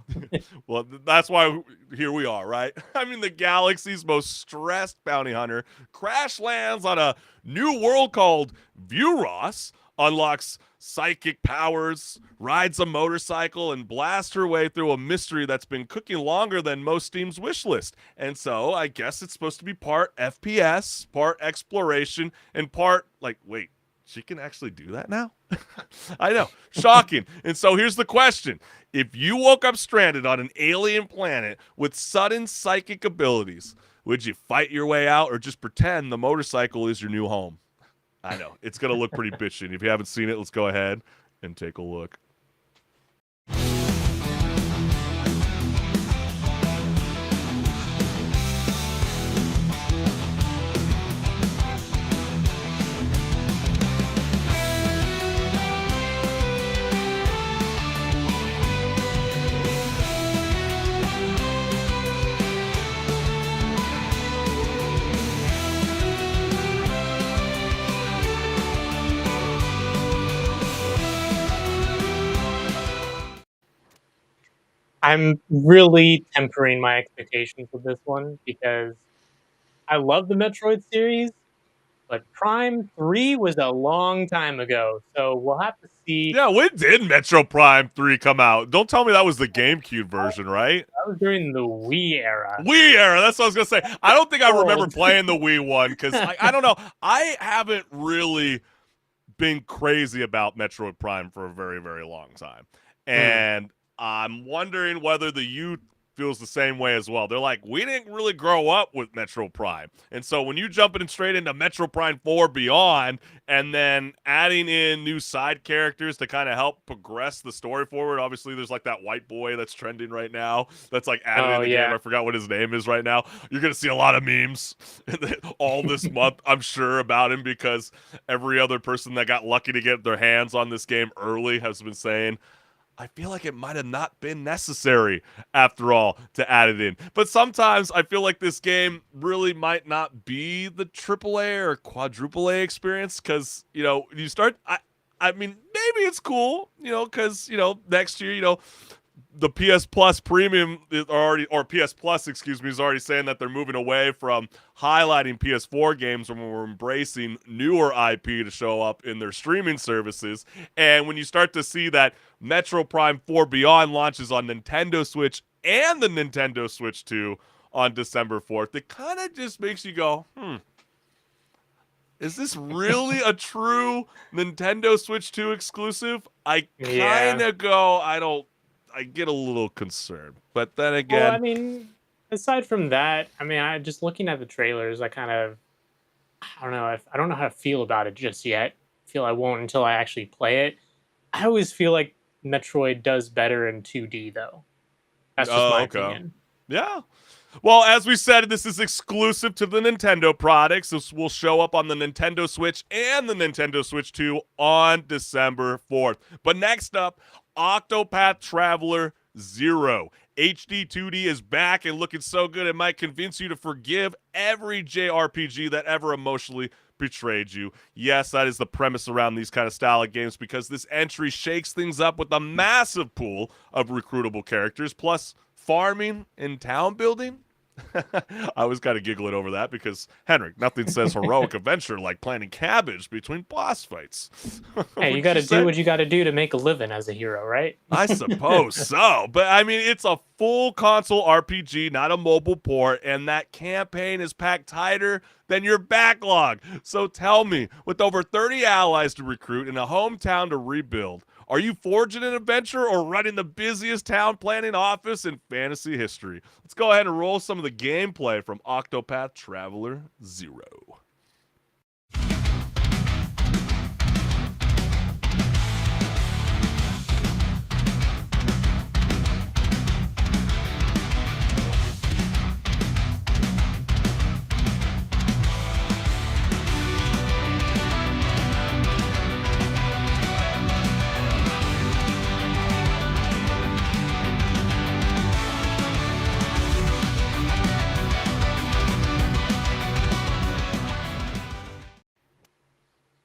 B: Well, that's why here we are, right? I mean, the galaxy's most stressed bounty hunter crash lands on a new world called Vuros, unlocks psychic powers, rides a motorcycle, and blasts her way through a mystery that's been cooking longer than most Steam's wish list. And so I guess it's supposed to be part FPS, part exploration, and part like, wait, she can actually do that now? I know. Shocking. And so here's the question. If you woke up stranded on an alien planet with sudden psychic abilities, would you fight your way out or just pretend the motorcycle is your new home? I know. It's going to look pretty bitchy. And if you haven't seen it, let's go ahead and take a look.
C: I'm really tempering my expectations with this one because I love the Metroid series, but Prime 3 was a long time ago, so we'll have to see.
B: Yeah, when did Metro Prime 3 come out? Don't tell me that was the GameCube version, right?
C: That was during the Wii era.
B: Wii era, that's what I was going to say. I don't think I remember
C: Old.
B: playing the Wii one because I don't know. I haven't really been crazy about Metroid Prime for a very, very long time. And I'm wondering whether the youth feels the same way as well. They're like, we didn't really grow up with Metro Prime. And so when you jump in straight into Metro Prime 4 Beyond and then adding in new side characters to kind of help progress the story forward, obviously there's like that white boy that's trending right now that's like added in the game. I forgot what his name is right now. You're going to see a lot of memes all this month, I'm sure, about him because every other person that got lucky to get their hands on this game early has been saying, I feel like it might have not been necessary, after all, to add it in. But sometimes I feel like this game really might not be the AAA or quadruple A experience because, you know, you start, I mean, maybe it's cool, you know, because, you know, next year, you know, the PS Plus Premium is already, or PS Plus, excuse me, is already saying that they're moving away from highlighting PS4 games when we're embracing newer IP to show up in their streaming services. And when you start to see that Metro Prime 4 Beyond launches on Nintendo Switch and the Nintendo Switch 2 on December 4th, it kind of just makes you go, is this really a true Nintendo Switch 2 exclusive? I kind of go, I get a little concerned, but then again,
C: Well, I mean, aside from that, I mean, I just looking at the trailers, I don't know I don't know how to feel about it just yet. I feel I won't until I actually play it. I always feel like Metroid does better in 2D though. That's just my opinion.
B: Yeah. Well, as we said, this is exclusive to the Nintendo products. This will show up on the Nintendo Switch and the Nintendo Switch 2 on December 4th. But next up, Octopath Traveler 0. HD 2D is back and looking so good it might convince you to forgive every JRPG that ever emotionally betrayed you. Yes, that is the premise around these kind of style of games because this entry shakes things up with a massive pool of recruitable characters, plus farming and town building. I was kind of giggling over that because, HenricK, nothing says heroic adventure like planting cabbage between boss fights.
C: Hey, you got to do what you got to do to make a living as a hero, right?
B: I suppose so. But, I mean, it's a full console RPG, not a mobile port, and that campaign is packed tighter than your backlog. So tell me, with over 30 allies to recruit and a hometown to rebuild, are you forging an adventure or running the busiest town planning office in fantasy history? Let's go ahead and roll some of the gameplay from Octopath Traveler 0.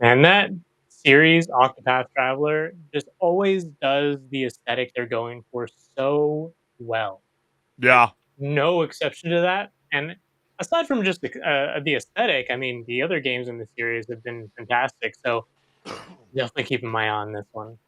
C: And that series, Octopath Traveler, just always does the aesthetic they're going for so well.
B: Yeah.
C: No exception to that. And aside from just the aesthetic, I mean, the other games in the series have been fantastic. So Definitely keeping my eye on this one.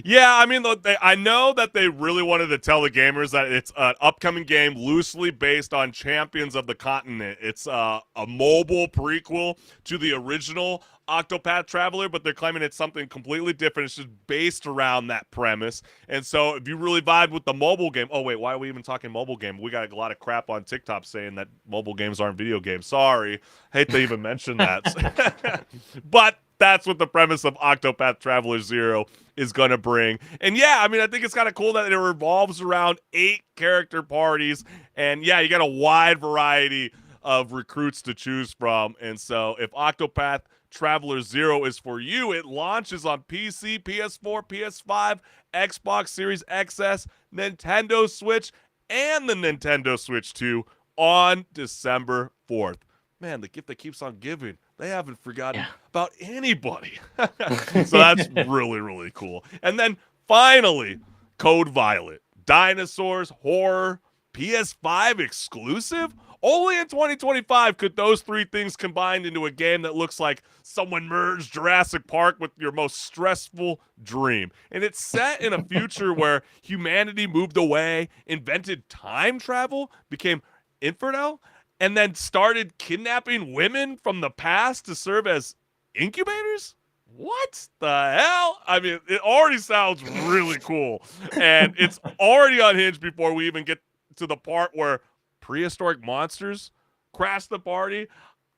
B: Yeah, I mean, I know that they really wanted to tell the gamers that it's an upcoming game loosely based on Champions of the Continent. It's a mobile prequel to the original Octopath Traveler, but they're claiming it's something completely different. It's just based around that premise. And so if you really vibe with the mobile game, oh, wait, why are we even talking mobile game? We got a lot of crap on TikTok saying that mobile games aren't video games. Sorry. Hate to even mention that. But that's what the premise of Octopath Traveler 0 is going to bring. And yeah, I mean, I think it's kind of cool that it revolves around 8 character parties. And yeah, you got a wide variety of recruits to choose from. And so if Octopath Traveler 0 is for you, it launches on PC, PS4, PS5, Xbox Series XS, Nintendo Switch, and the Nintendo Switch 2 on December 4th. Man, the gift that keeps on giving. They haven't forgotten about anybody. So that's really, really cool. And then finally, Code Violet. Dinosaurs, horror, PS5 exclusive? Only in 2025 could those 3 things combine into a game that looks like someone merged Jurassic Park with your most stressful dream. And it's set in a future where humanity moved away, invented time travel, became infidel, and then started kidnapping women from the past to serve as incubators? What the hell? I mean, it already sounds really cool. And it's already unhinged before we even get to the part where prehistoric monsters crash the party.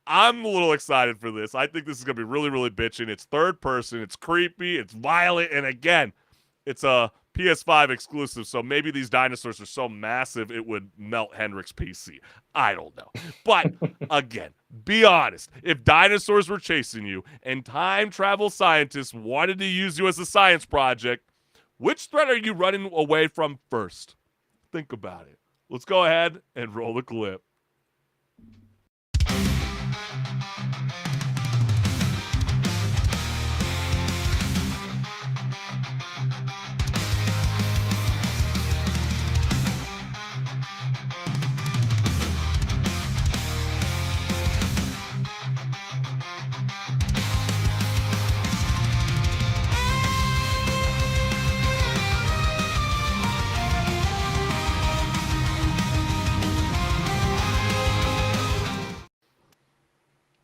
B: I'm a little excited for this. I think this is going to be really, really bitching. It's third person. It's creepy. It's violent. And again, it's a PS5 exclusive, so maybe these dinosaurs are so massive it would melt HenricK's PC. I don't know. But again, be honest. If dinosaurs were chasing you and time travel scientists wanted to use you as a science project, which threat are you running away from first? Think about it. Let's go ahead and roll the clip.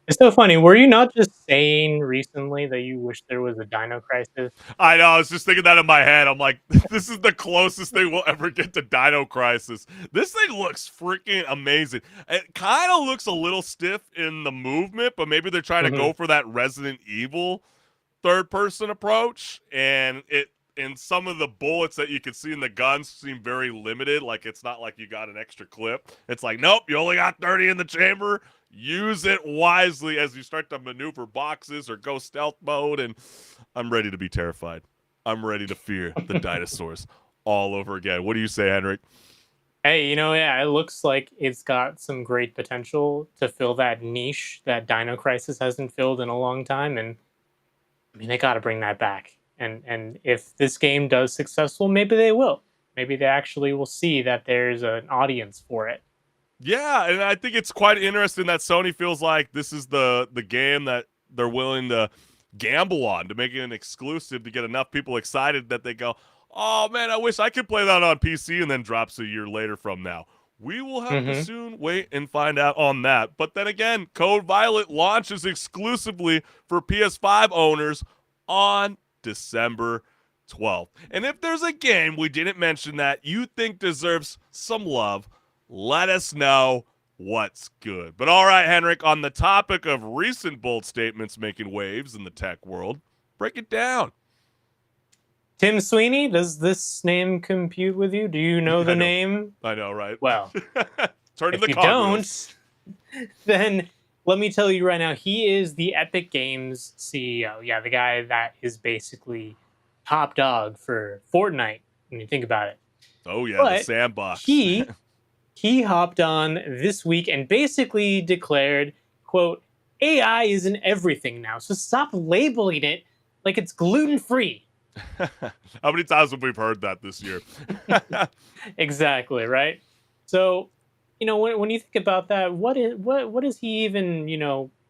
C: It's so funny. Were you not just saying recently that you wish there was a Dino Crisis?
B: I know. I was just thinking that in my head. I'm like, this is the closest thing we'll ever get to Dino Crisis. This thing looks freaking amazing. It kind of looks a little stiff in the movement, but maybe they're trying to go for that Resident Evil third-person approach. And some of the bullets that you can see in the guns seem very limited. Like, it's not like you got an extra clip. It's like, nope, you only got 30 in the chamber. Use it wisely as you start to maneuver boxes or go stealth mode. And I'm ready to be terrified. I'm ready to fear the dinosaurs all over again. What do you say, HenricK?
C: Hey, yeah, it looks like it's got some great potential to fill that niche that Dino Crisis hasn't filled in a long time. And I mean, they got to bring that back. And if this game does successful, maybe they will. Maybe they actually will see that there's an audience for it.
B: Yeah, and I think it's quite interesting that Sony feels like this is the game that they're willing to gamble on to make it an exclusive to get enough people excited that they go, oh man, I wish I could play that on PC, and then drops a year later from now. We will have to soon wait and find out on that. But then again, Code Violet launches exclusively for PS5 owners on December 12th. And if there's a game we didn't mention that you think deserves some love, let us know what's good. But all right, HenricK, on the topic of recent bold statements making waves in the tech world, break it down.
C: Tim Sweeney, does this name compute with you? Do you know the name?
B: I know, right?
C: Well,
B: turn
C: if
B: to the
C: you
B: Congress.
C: don't, then let me tell you right now, he is the Epic Games CEO. Yeah, the guy that is basically top dog for Fortnite, when you think about it.
B: Oh, yeah,
C: But
B: the sandbox.
C: he hopped on this week and basically declared, quote, AI is in everything now, so stop labeling it like it's gluten-free.
B: How many times have we heard that this year?
C: Exactly, right? So, when you think about that, what is he even,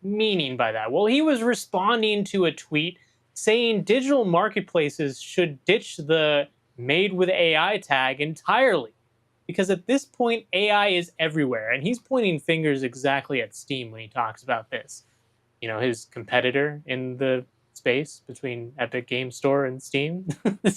C: meaning by that? Well, he was responding to a tweet saying digital marketplaces should ditch the made with AI tag entirely. Because at this point, AI is everywhere. And he's pointing fingers exactly at Steam when he talks about this. You know, his competitor in the space between Epic Game Store and Steam.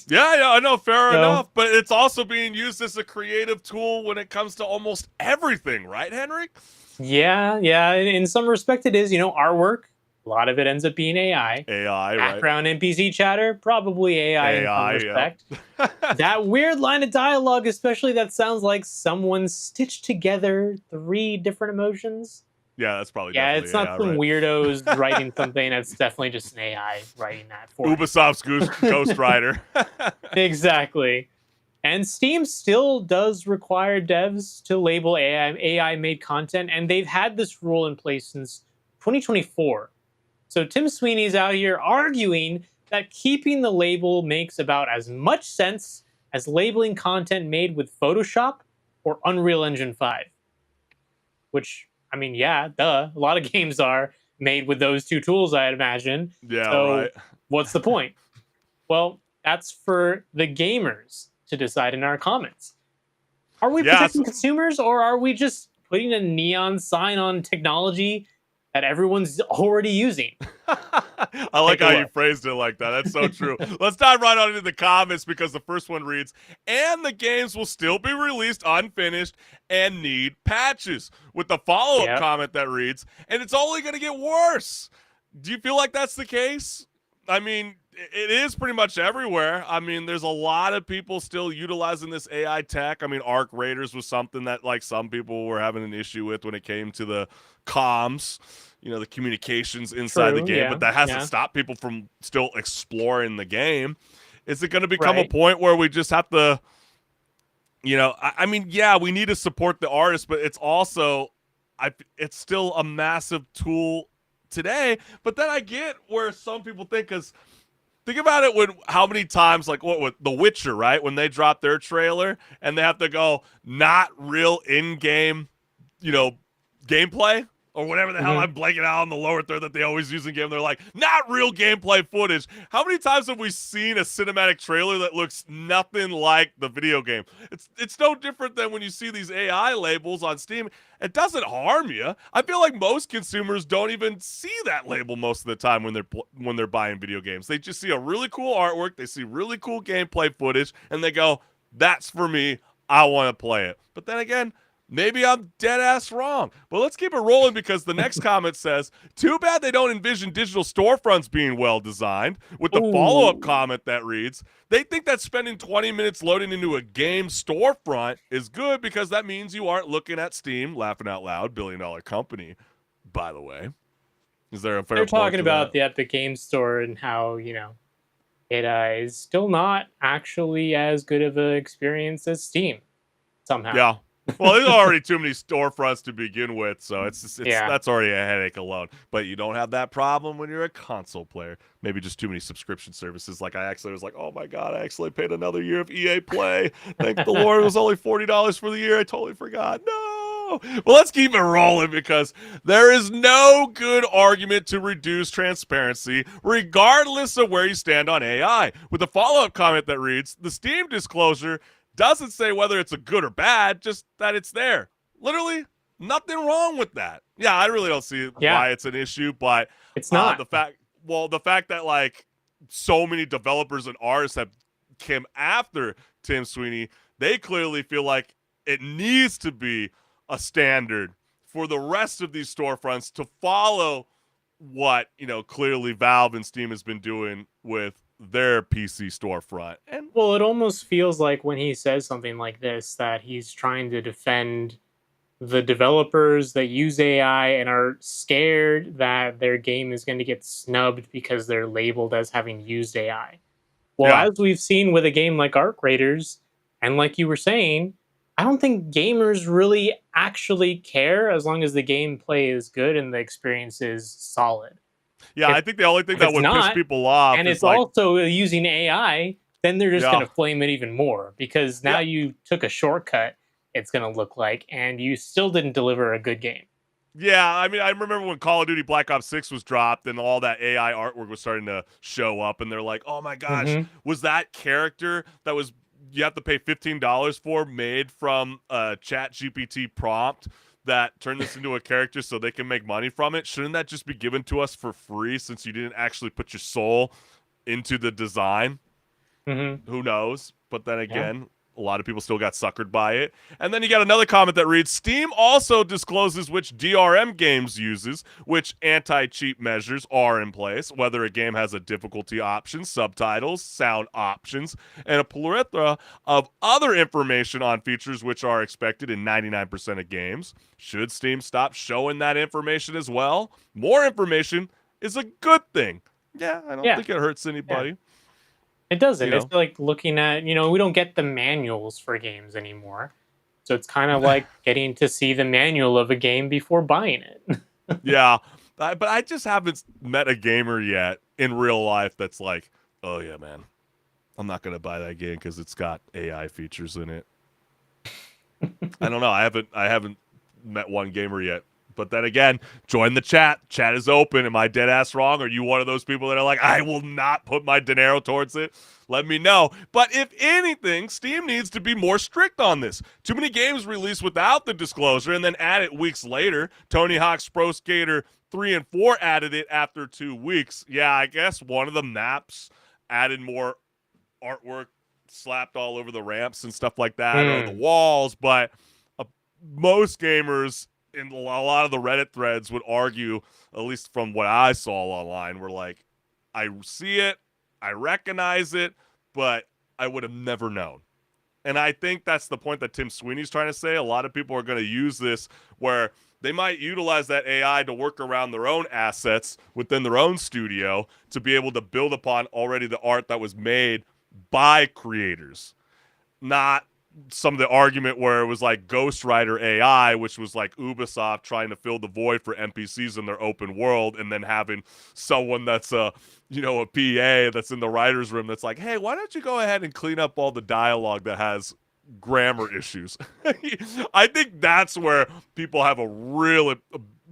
B: Yeah, I know, fair
C: So,
B: enough. But it's also being used as a creative tool when it comes to almost everything, right, Henrik?
C: yeah. In some respect, it is. You know, artwork. A lot of it ends up being AI.
B: AI, right?
C: Background NPC chatter, probably AI in some respect.
B: Yep.
C: That weird line of dialogue, especially that sounds like someone stitched together 3 different emotions.
B: Yeah, that's probably
C: Yeah,
B: definitely
C: it's not
B: AI,
C: some
B: right?
C: weirdos writing something. It's definitely just an AI writing that for it.
B: Ubisoft's Ghost Rider.
C: Exactly. And Steam still does require devs to label AI made content, and they've had this rule in place since 2024. So Tim Sweeney's out here arguing that keeping the label makes about as much sense as labeling content made with Photoshop or Unreal Engine 5. Which, I mean, yeah, duh. A lot of games are made with those 2 tools, I'd imagine.
B: Yeah,
C: So
B: right.
C: what's the point? Well, that's for the gamers to decide in our comments. Are we
B: Yes.
C: protecting consumers, or are we just putting a neon sign on technology that everyone's already using?
B: I like
C: Take a
B: how you
C: look.
B: phrased it like that. That's so true. Let's dive right on into the comments because the first one reads, and the games will still be released unfinished and need patches. With the follow-up
C: Yep.
B: comment that reads, and it's only going to get worse. Do you feel like that's the case? I mean, it is pretty much everywhere. I mean, there's a lot of people still utilizing this AI tech. I mean, Arc Raiders was something that like some people were having an issue with when it came to the comms, you know, the communications inside the
C: True,
B: game, but
C: yeah,
B: that hasn't
C: yeah.
B: stopped people from still exploring the game. Is it going to become a
C: Right.
B: point where we just have to, you know, I mean, yeah, we need to support the artist, but it's also, it's still a massive tool today. But then I get where some people think about it when how many times, like what with The Witcher, right? When they drop their trailer and they have to go not real in-game, you know, gameplay or whatever the hell.
C: Mhm.
B: I'm blanking out on the lower third that they always use in game. They're like, not real gameplay footage. How many times have we seen a cinematic trailer that looks nothing like the video game? It's no different than when you see these AI labels on Steam. It doesn't harm you. I feel like most consumers don't even see that label most of the time when they're buying video games. They just see a really cool artwork, they see really cool gameplay footage, and they go, "That's for me. I want to play it." But then again, maybe I'm dead ass wrong. But let's keep it rolling because the next comment says, too bad they don't envision digital storefronts being well designed. With the follow-up
C: Ooh.
B: comment that reads, they think that spending 20 minutes loading into a game storefront is good because that means you aren't looking at Steam, laughing out loud, billion-dollar company, by the way. Is there a fair
C: They're
B: point
C: talking
B: to
C: about
B: that?
C: the Epic Game Store and how, you know, it is still not actually as good of an experience as Steam somehow.
B: Yeah. Well, there's already too many storefronts to begin with, so it's
C: Yeah.
B: that's already a headache alone. But you don't have that problem when you're a console player. Maybe just too many subscription services. Like I actually was like, oh my god, I actually paid another year of EA Play. Thank the Lord, it was only $40 for the year. I totally forgot. No. Well, let's keep it rolling because there is no good argument to reduce transparency, regardless of where you stand on AI. With a follow-up comment that reads, the Steam disclosure doesn't say whether it's a good or bad, just that it's there. Literally, nothing wrong with that. Yeah, I really don't see
C: Yeah.
B: why it's an issue, but
C: It's not.
B: the fact that like so many developers and artists have came after Tim Sweeney, they clearly feel like it needs to be a standard for the rest of these storefronts to follow what, you know, clearly Valve and Steam has been doing with their PC storefront. And
C: Well, it almost feels like when he says something like this that he's trying to defend the developers that use AI and are scared that their game is going to get snubbed because they're labeled as having used AI. Well,
B: yeah,
C: as we've seen with a game like Arc Raiders, and like you were saying, I don't think gamers really actually care as long as the gameplay is good and the experience is solid.
B: yeah,
C: If
B: I think the only thing
C: if
B: that
C: it's
B: would piss
C: not,
B: people off
C: and
B: is
C: it's
B: like,
C: also using AI, then they're just
B: yeah,
C: going to flame it even more because now
B: yeah,
C: you took a shortcut, it's going to look like, and you still didn't deliver a good game.
B: Yeah, I mean, I remember when Call of Duty Black Ops 6 was dropped and all that AI artwork was starting to show up, and they're like, oh my gosh,
C: Mm-hmm.
B: was that character that was you have to pay $15 for made from a chat GPT prompt that turned this into a character so they can make money from it? Shouldn't that just be given to us for free since you didn't actually put your soul into the design?
C: Mm-hmm.
B: Who knows? But then
C: Yeah.
B: again, a lot of people still got suckered by it. And then you got another comment that reads, Steam also discloses which DRM games uses, which anti-cheat measures are in place, whether a game has a difficulty option, subtitles, sound options, and a plethora of other information on features which are expected in 99% of games. Should Steam stop showing that information as well? More information is a good thing. Yeah, I don't
C: Yeah.
B: think it hurts
C: Yeah.
B: anybody.
C: It doesn't.
B: You
C: It's
B: know.
C: like looking at, we don't get the manuals for games anymore. So it's kind of like getting to see the manual of a game before buying it.
B: Yeah, but I just haven't met a gamer yet in real life that's like, oh yeah, man, I'm not gonna buy that game because it's got AI features in it. I don't know. I haven't met one gamer yet. But then again, join the chat. Chat is open. Am I dead ass wrong? Are you one of those people that are like, I will not put my dinero towards it? Let me know. But if anything, Steam needs to be more strict on this. Too many games released without the disclosure and then add it weeks later. Tony Hawk's Pro Skater 3 and 4 added it after 2 weeks. Yeah, I guess one of the maps added more artwork slapped all over the ramps and stuff like that, or the walls. But most gamers in a lot of the Reddit threads would argue, at least from what I saw online, were like, I see it, I recognize it, but I would have never known. And I think that's the point that Tim Sweeney's trying to say. A lot of people are going to use this where they might utilize that AI to work around their own assets within their own studio to be able to build upon already the art that was made by creators, not some of the argument where it was like Ghostwriter AI, which was like Ubisoft trying to fill the void for NPCs in their open world, and then having someone that's a PA that's in the writer's room that's like, hey, why don't you go ahead and clean up all the dialogue that has grammar issues? I think that's where people have a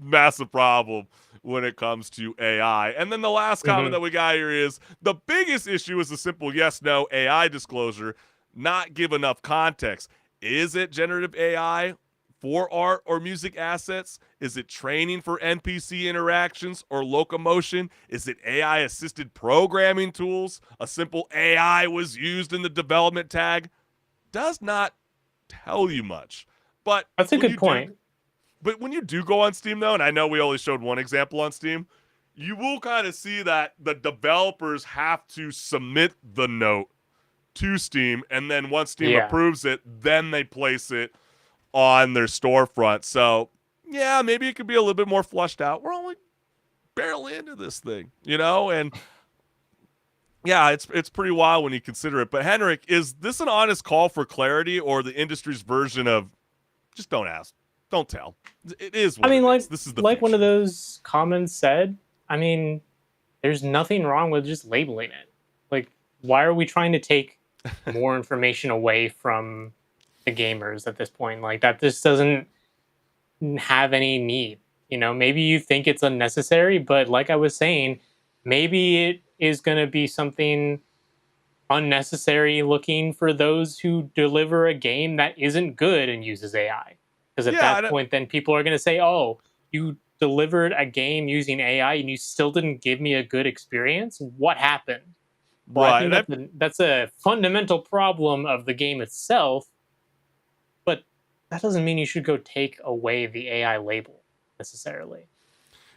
B: massive problem when it comes to AI. And then the last comment that we got here is the biggest issue is a simple yes, no AI disclosure, not give enough context. Is it generative AI for art or music assets? Is it training for NPC interactions or locomotion? Is it AI assisted programming tools? A simple AI was used in the development tag does not tell you much. But
C: That's a good point.
B: But when you do go on Steam, though, and I know we only showed one example on Steam, you will kind of see that the developers have to submit the note to Steam, and then once Steam approves it, then they place it on their storefront. So, yeah, maybe it could be a little bit more flushed out. We're only barely into this thing, and yeah, it's pretty wild when you consider it. But HenricK, is this an honest call for clarity or the industry's version of just don't ask, don't tell? It is what it is. This is the
C: like one
B: future.
C: of those comments said, there's nothing wrong with just labeling it. Like, why are we trying to take more information away from the gamers at this point? Like, that just doesn't have any need. Maybe you think it's unnecessary, but like I was saying, maybe it is going to be something unnecessary looking for those who deliver a game that isn't good and uses AI. Because at that point, then people are going to say, oh, you delivered a game using AI and you still didn't give me a good experience. What happened? Well,
B: Right.
C: I think that's a fundamental problem of the game itself, but that doesn't mean you should go take away the AI label necessarily.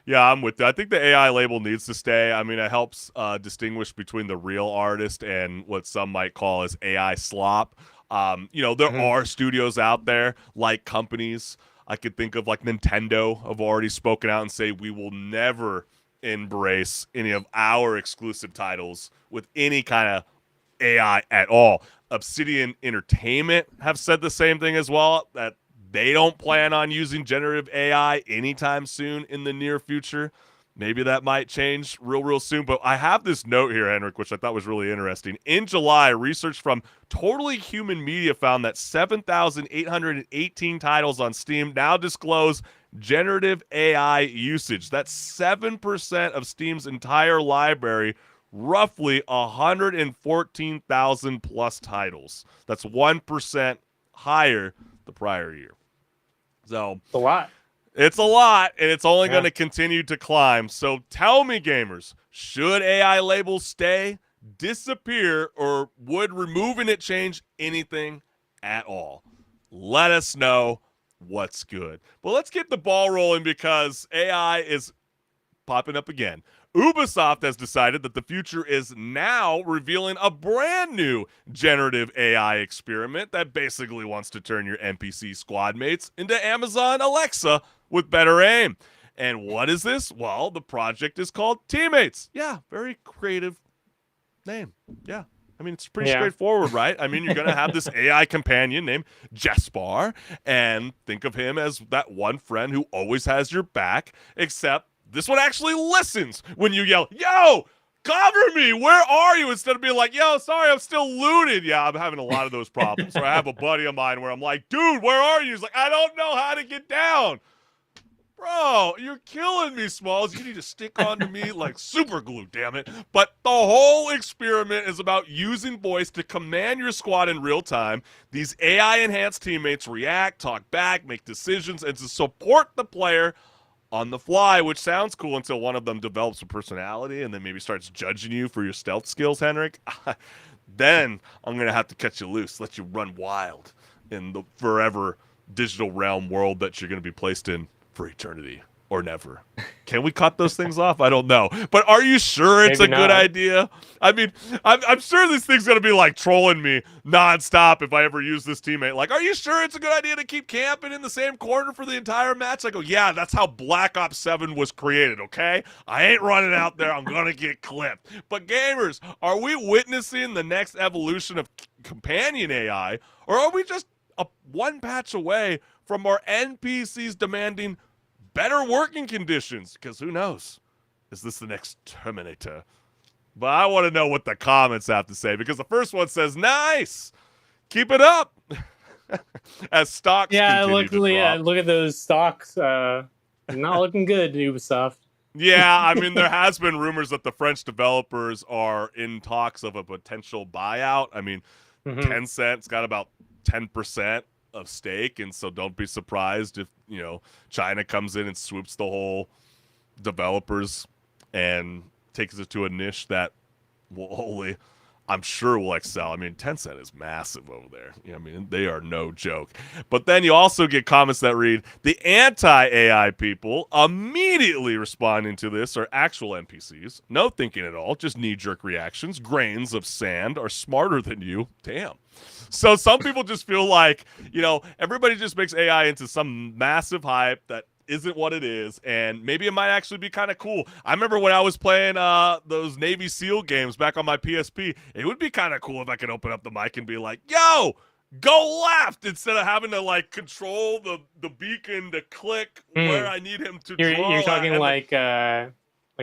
B: Yeah, I'm with you. I think the AI label needs to stay. I mean, it helps distinguish between the real artist and what some might call as AI slop. There are studios out there, like companies. I could think of like Nintendo have already spoken out and say we will never embrace any of our exclusive titles with any kind of AI at all. Obsidian Entertainment have said the same thing as well, that they don't plan on using generative AI anytime soon in the near future. Maybe that might change real soon. But I have this note here, HenricK, which I thought was really interesting. In July, research from Totally Human Media found that 7,818 titles on Steam now disclose generative AI usage. That's 7% of Steam's entire library, roughly 114,000 plus titles. That's 1% higher the prior year. So
C: It's a lot.
B: it's a lot, and it's only going to continue to climb. So tell me, gamers, should AI labels stay, disappear, or would removing it change anything at all? Let us know what's good. Well, let's get the ball rolling because AI is popping up again. Ubisoft has decided that the future is now revealing a brand new generative AI experiment that basically wants to turn your NPC squad mates into Amazon Alexa with better aim. And what is this? Well, the project is called Teammates. Yeah, very creative name. Yeah. I mean, it's pretty straightforward, right? I mean, you're going to have this AI companion named Jespar, and think of him as that one friend who always has your back, except this one actually listens when you yell, yo, cover me, where are you? Instead of being like, yo, sorry, I'm still looted. Yeah, I'm having a lot of those problems. Or I have a buddy of mine where I'm like, dude, where are you? He's like, I don't know how to get down. Bro, you're killing me, Smalls. You need to stick onto me like super glue, damn it. But the whole experiment is about using voice to command your squad in real time. These AI-enhanced teammates react, talk back, make decisions, and to support the player on the fly, which sounds cool until one of them develops a personality and then maybe starts judging you for your stealth skills, HenricK. Then I'm going to have to cut you loose, let you run wild in the forever digital realm world that you're going to be placed in for eternity or never. Can we cut those things off? I don't know. But are you sure it's
C: Maybe
B: a good
C: not.
B: idea? I mean, I'm sure this thing's going to be like trolling me nonstop if I ever use this teammate. Like, are you sure it's a good idea to keep camping in the same corner for the entire match? I go, yeah, that's how Black Ops 7 was created, okay? I ain't running out there. I'm going to get clipped. But gamers, are we witnessing the next evolution of companion AI, or are we just one patch away from our NPCs demanding better working conditions? Because who knows? Is this the next Terminator? But I want to know what the comments have to say, because the first one says, nice, keep it up. As stocks continue to drop.
C: look at those stocks. Not looking good, Ubisoft.
B: Yeah, I mean, there has been rumors that the French developers are in talks of a potential buyout. I mean, Tencent's got about 10% of stake, and so don't be surprised if, you know, China comes in and swoops the whole developers and takes it to a niche that will only, I'm sure, will excel. I mean, Tencent is massive over there. You know, I mean, they are no joke. But then you also get comments that read, the anti-AI people immediately responding to this are actual NPCs. No thinking at all, just knee-jerk reactions. Grains of sand are smarter than you. Damn. So some people just feel like, you know, everybody just makes AI into some massive hype that isn't what it is, and maybe it might actually be kind of cool. I remember when I was playing those Navy SEAL games back on my PSP, it would be kind of cool if I could open up the mic and be like, yo, go left, instead of having to like control the beacon to click where I need him to draw.
C: You're talking like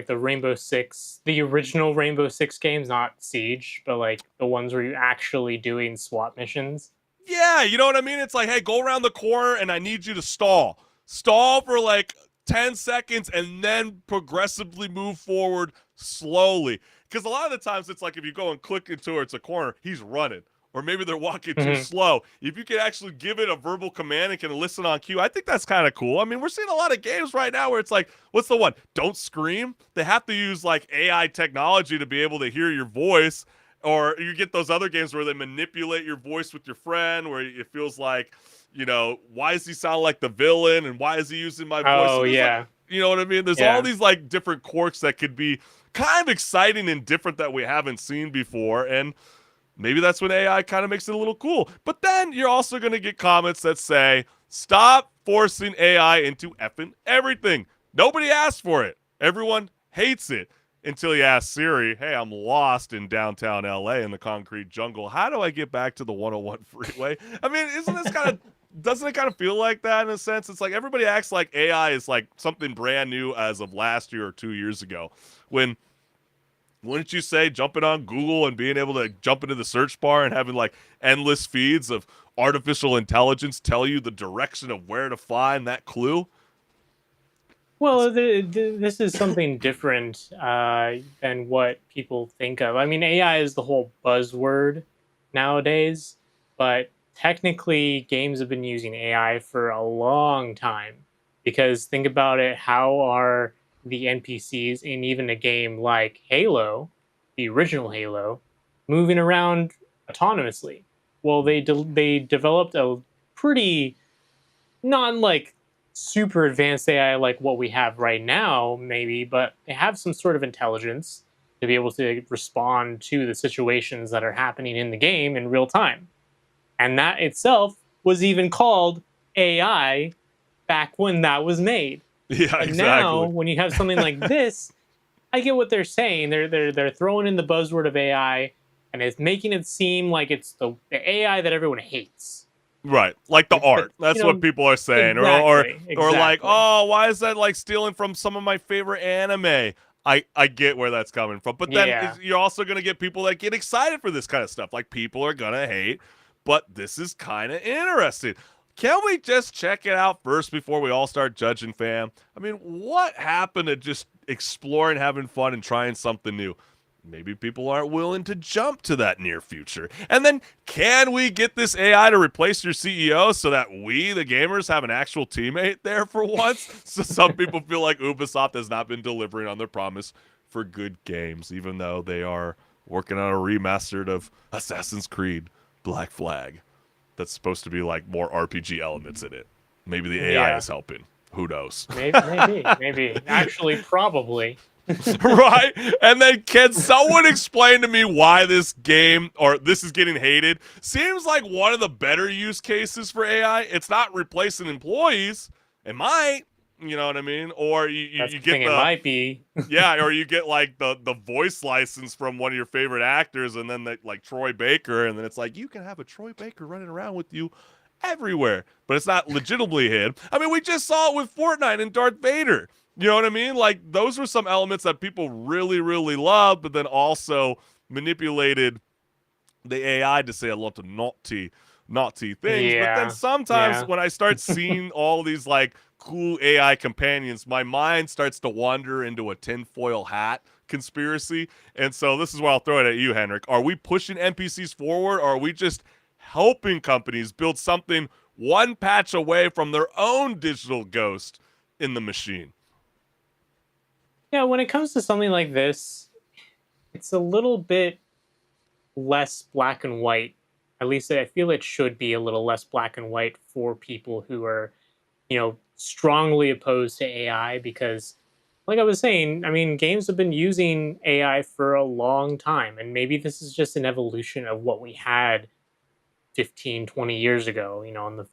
C: the Rainbow Six, the original Rainbow Six games, not Siege, but like the ones where you're actually doing SWAT missions.
B: Yeah, you know what I mean? It's like, hey, go around the corner and I need you to stall. Stall for like 10 seconds and then progressively move forward slowly. Because a lot of the times it's like if you go and click into it's a corner, he's running. Or maybe they're walking too slow. If you can actually give it a verbal command and can listen on cue, I think that's kind of cool. I mean, we're seeing a lot of games right now where it's like, what's the one? Don't scream. They have to use like AI technology to be able to hear your voice. Or you get those other games where they manipulate your voice with your friend, where it feels like, you know, why does he sound like the villain? And why is he using my voice?
C: Oh, yeah.
B: Like, you know what I mean? There's all these like different quirks that could be kind of exciting and different that we haven't seen before. And maybe that's when AI kind of makes it a little cool. But then you're also going to get comments that say, stop forcing AI into effing everything. Nobody asked for it. Everyone hates it. Until you ask Siri, hey, I'm lost in downtown LA in the concrete jungle. How do I get back to the 101 freeway? I mean, isn't this kind of doesn't it kind of feel like that in a sense? It's like everybody acts like AI is like something brand new as of last year or 2 years ago. When wouldn't you say jumping on Google and being able to jump into the search bar and having like endless feeds of artificial intelligence tell you the direction of where to find that clue?
C: Well, this is something different than what people think of. I mean, AI is the whole buzzword nowadays, but technically, games have been using AI for a long time. Because think about it, how are the NPCs in even a game like Halo, the original Halo, moving around autonomously? Well, they developed a pretty not like super advanced AI like what we have right now, maybe, but they have some sort of intelligence to be able to respond to the situations that are happening in the game in real time. And that itself was even called AI back when that was made.
B: Yeah,
C: But now,
B: exactly.
C: when you have something like this, I get what they're saying. They're throwing in the buzzword of AI, and it's making it seem like it's the AI that everyone hates.
B: Right, like the
C: But
B: art. That's what people are saying, or like,
C: exactly.
B: oh, why is that like stealing from some of my favorite anime? I get where that's coming from, but then
C: Yeah.
B: you're also gonna get people that get excited for this kind of stuff. Like people are gonna hate, but this is kind of interesting. Can we just check it out first before we all start judging, fam? I mean, what happened to just exploring, having fun, and trying something new? Maybe people aren't willing to jump to that near future. And then can we get this AI to replace your CEO so that we, the gamers, have an actual teammate there for once? So some people feel like Ubisoft has not been delivering on their promise for good games, even though they are working on a remastered of Assassin's Creed Black Flag that's supposed to be like more RPG elements in it. Maybe the AI
C: Yeah.
B: is helping. Who knows?
C: Maybe. Actually, probably.
B: Right? And then can someone explain to me why this game or this is getting hated? Seems like one of the better use cases for AI. It's not replacing employees. It might, you know what I mean? Or
C: That's
B: you
C: the
B: get
C: thing. It might be.
B: yeah, or you get like the voice license from one of your favorite actors, and then like Troy Baker, and then it's like you can have a Troy Baker running around with you everywhere, but it's not legitimately him. I mean, we just saw it with Fortnite and Darth Vader. You know what I mean? Like those were some elements that people really, really loved, but then also manipulated the AI to say a lot of naughty things. But then
C: Yeah.
B: sometimes
C: Yeah.
B: when I start seeing all these like cool AI companions, my mind starts to wander into a tinfoil hat conspiracy. And so this is where I'll throw it at you, HenricK. Are we pushing NPCs forward, or are we just helping companies build something one patch away from their own digital ghost in the machine?
C: Yeah. When it comes to something like this, it's a little bit less black and white. At least I feel it should be a little less black and white for people who are, strongly opposed to AI because, like I was saying, I mean, games have been using AI for a long time. And maybe this is just an evolution of what we had 15, 20 years ago,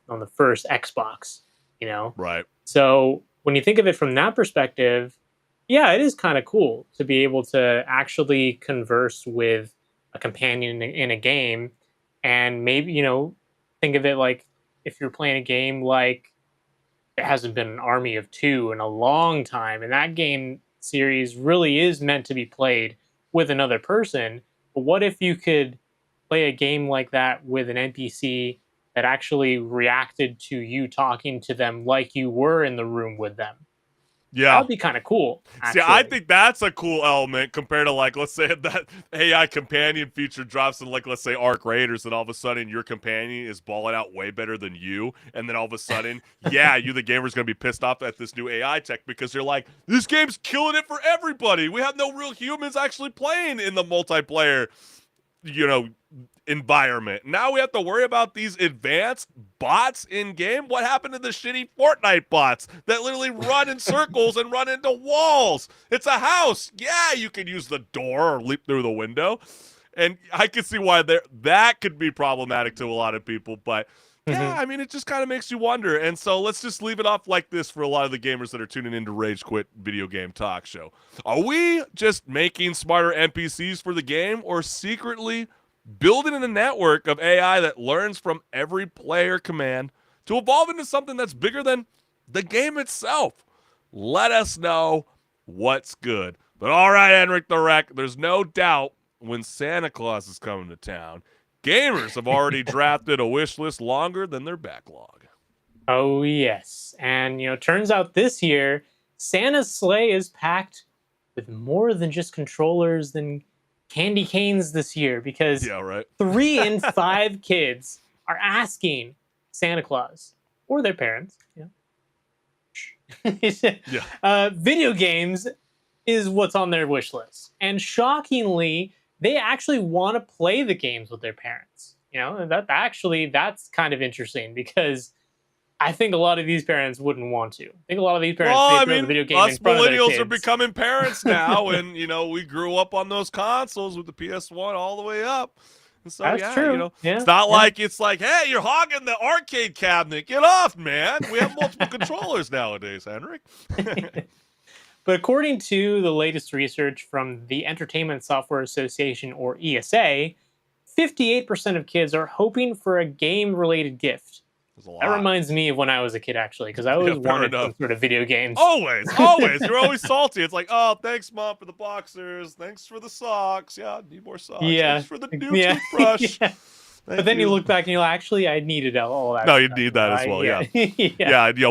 C: on the first Xbox, you know?
B: Right.
C: So when you think of it from that perspective, yeah, it is kind of cool to be able to actually converse with a companion in a game. And maybe, think of it like if you're playing a game like it hasn't been an army of two in a long time. And that game series really is meant to be played with another person. But what if you could play a game like that with an NPC that actually reacted to you talking to them like you were in the room with them? That
B: Yeah.
C: would be kind of cool,
B: See, I
C: actually.
B: think that's a cool element compared to like, let's say that AI companion feature drops in like, let's say Arc Raiders, and all of a sudden your companion is balling out way better than you, and then all of a sudden, yeah, you the gamer's gonna be pissed off at this new AI tech because you're like, this game's killing it for everybody. We have no real humans actually playing in the multiplayer, you know, environment. Now we have to worry about these advanced bots in game. What happened to the shitty Fortnite bots that literally run in circles and run into walls? It's a house. Yeah, you can use the door or leap through the window. And I can see why that could be problematic to a lot of people, but yeah,
C: Hmm.
B: I mean, it just kind of makes you wonder. And so let's just leave it off like this for a lot of the gamers that are tuning into Rage Quit Video Game Talk Show. Are we just making smarter NPCs for the game, or secretly building in a network of AI that learns from every player command to evolve into something that's bigger than the game itself. Let us know what's good. But all right, HenricK the Wreck, there's no doubt when Santa Claus is coming to town, gamers have already drafted a wish list longer than their backlog.
C: Oh, yes. And, turns out this year, Santa's sleigh is packed with more than just controllers than candy canes this year, because
B: Yeah, right.
C: 3 in 5 kids are asking Santa Claus or their parents, video games is what's on their wish list. And shockingly, they actually want to play the games with their parents. And that's kind of interesting, because I think a lot of these parents wouldn't want to. I think a lot of these parents throw the video game
B: us
C: in front of their
B: millennials
C: kids.
B: are becoming parents now, and we grew up on those consoles with the PS1 all the way up. And so
C: That's true.
B: It's not like hey, you're hogging the arcade cabinet. Get off, man. We have multiple controllers nowadays, HenricK.
C: But according to the latest research from the Entertainment Software Association, or ESA, 58% of kids are hoping for a game-related gift. That reminds me of when I was a kid, actually, because I always wanted some sort of video games.
B: Always. You're always salty. It's like, oh, thanks, Mom, for the boxers. Thanks for the socks. Yeah, I need more socks.
C: Yeah.
B: Thanks for the new toothbrush.
C: Yeah. But then you look back and you're like, actually, I needed all that.
B: No, you need that as well, yeah.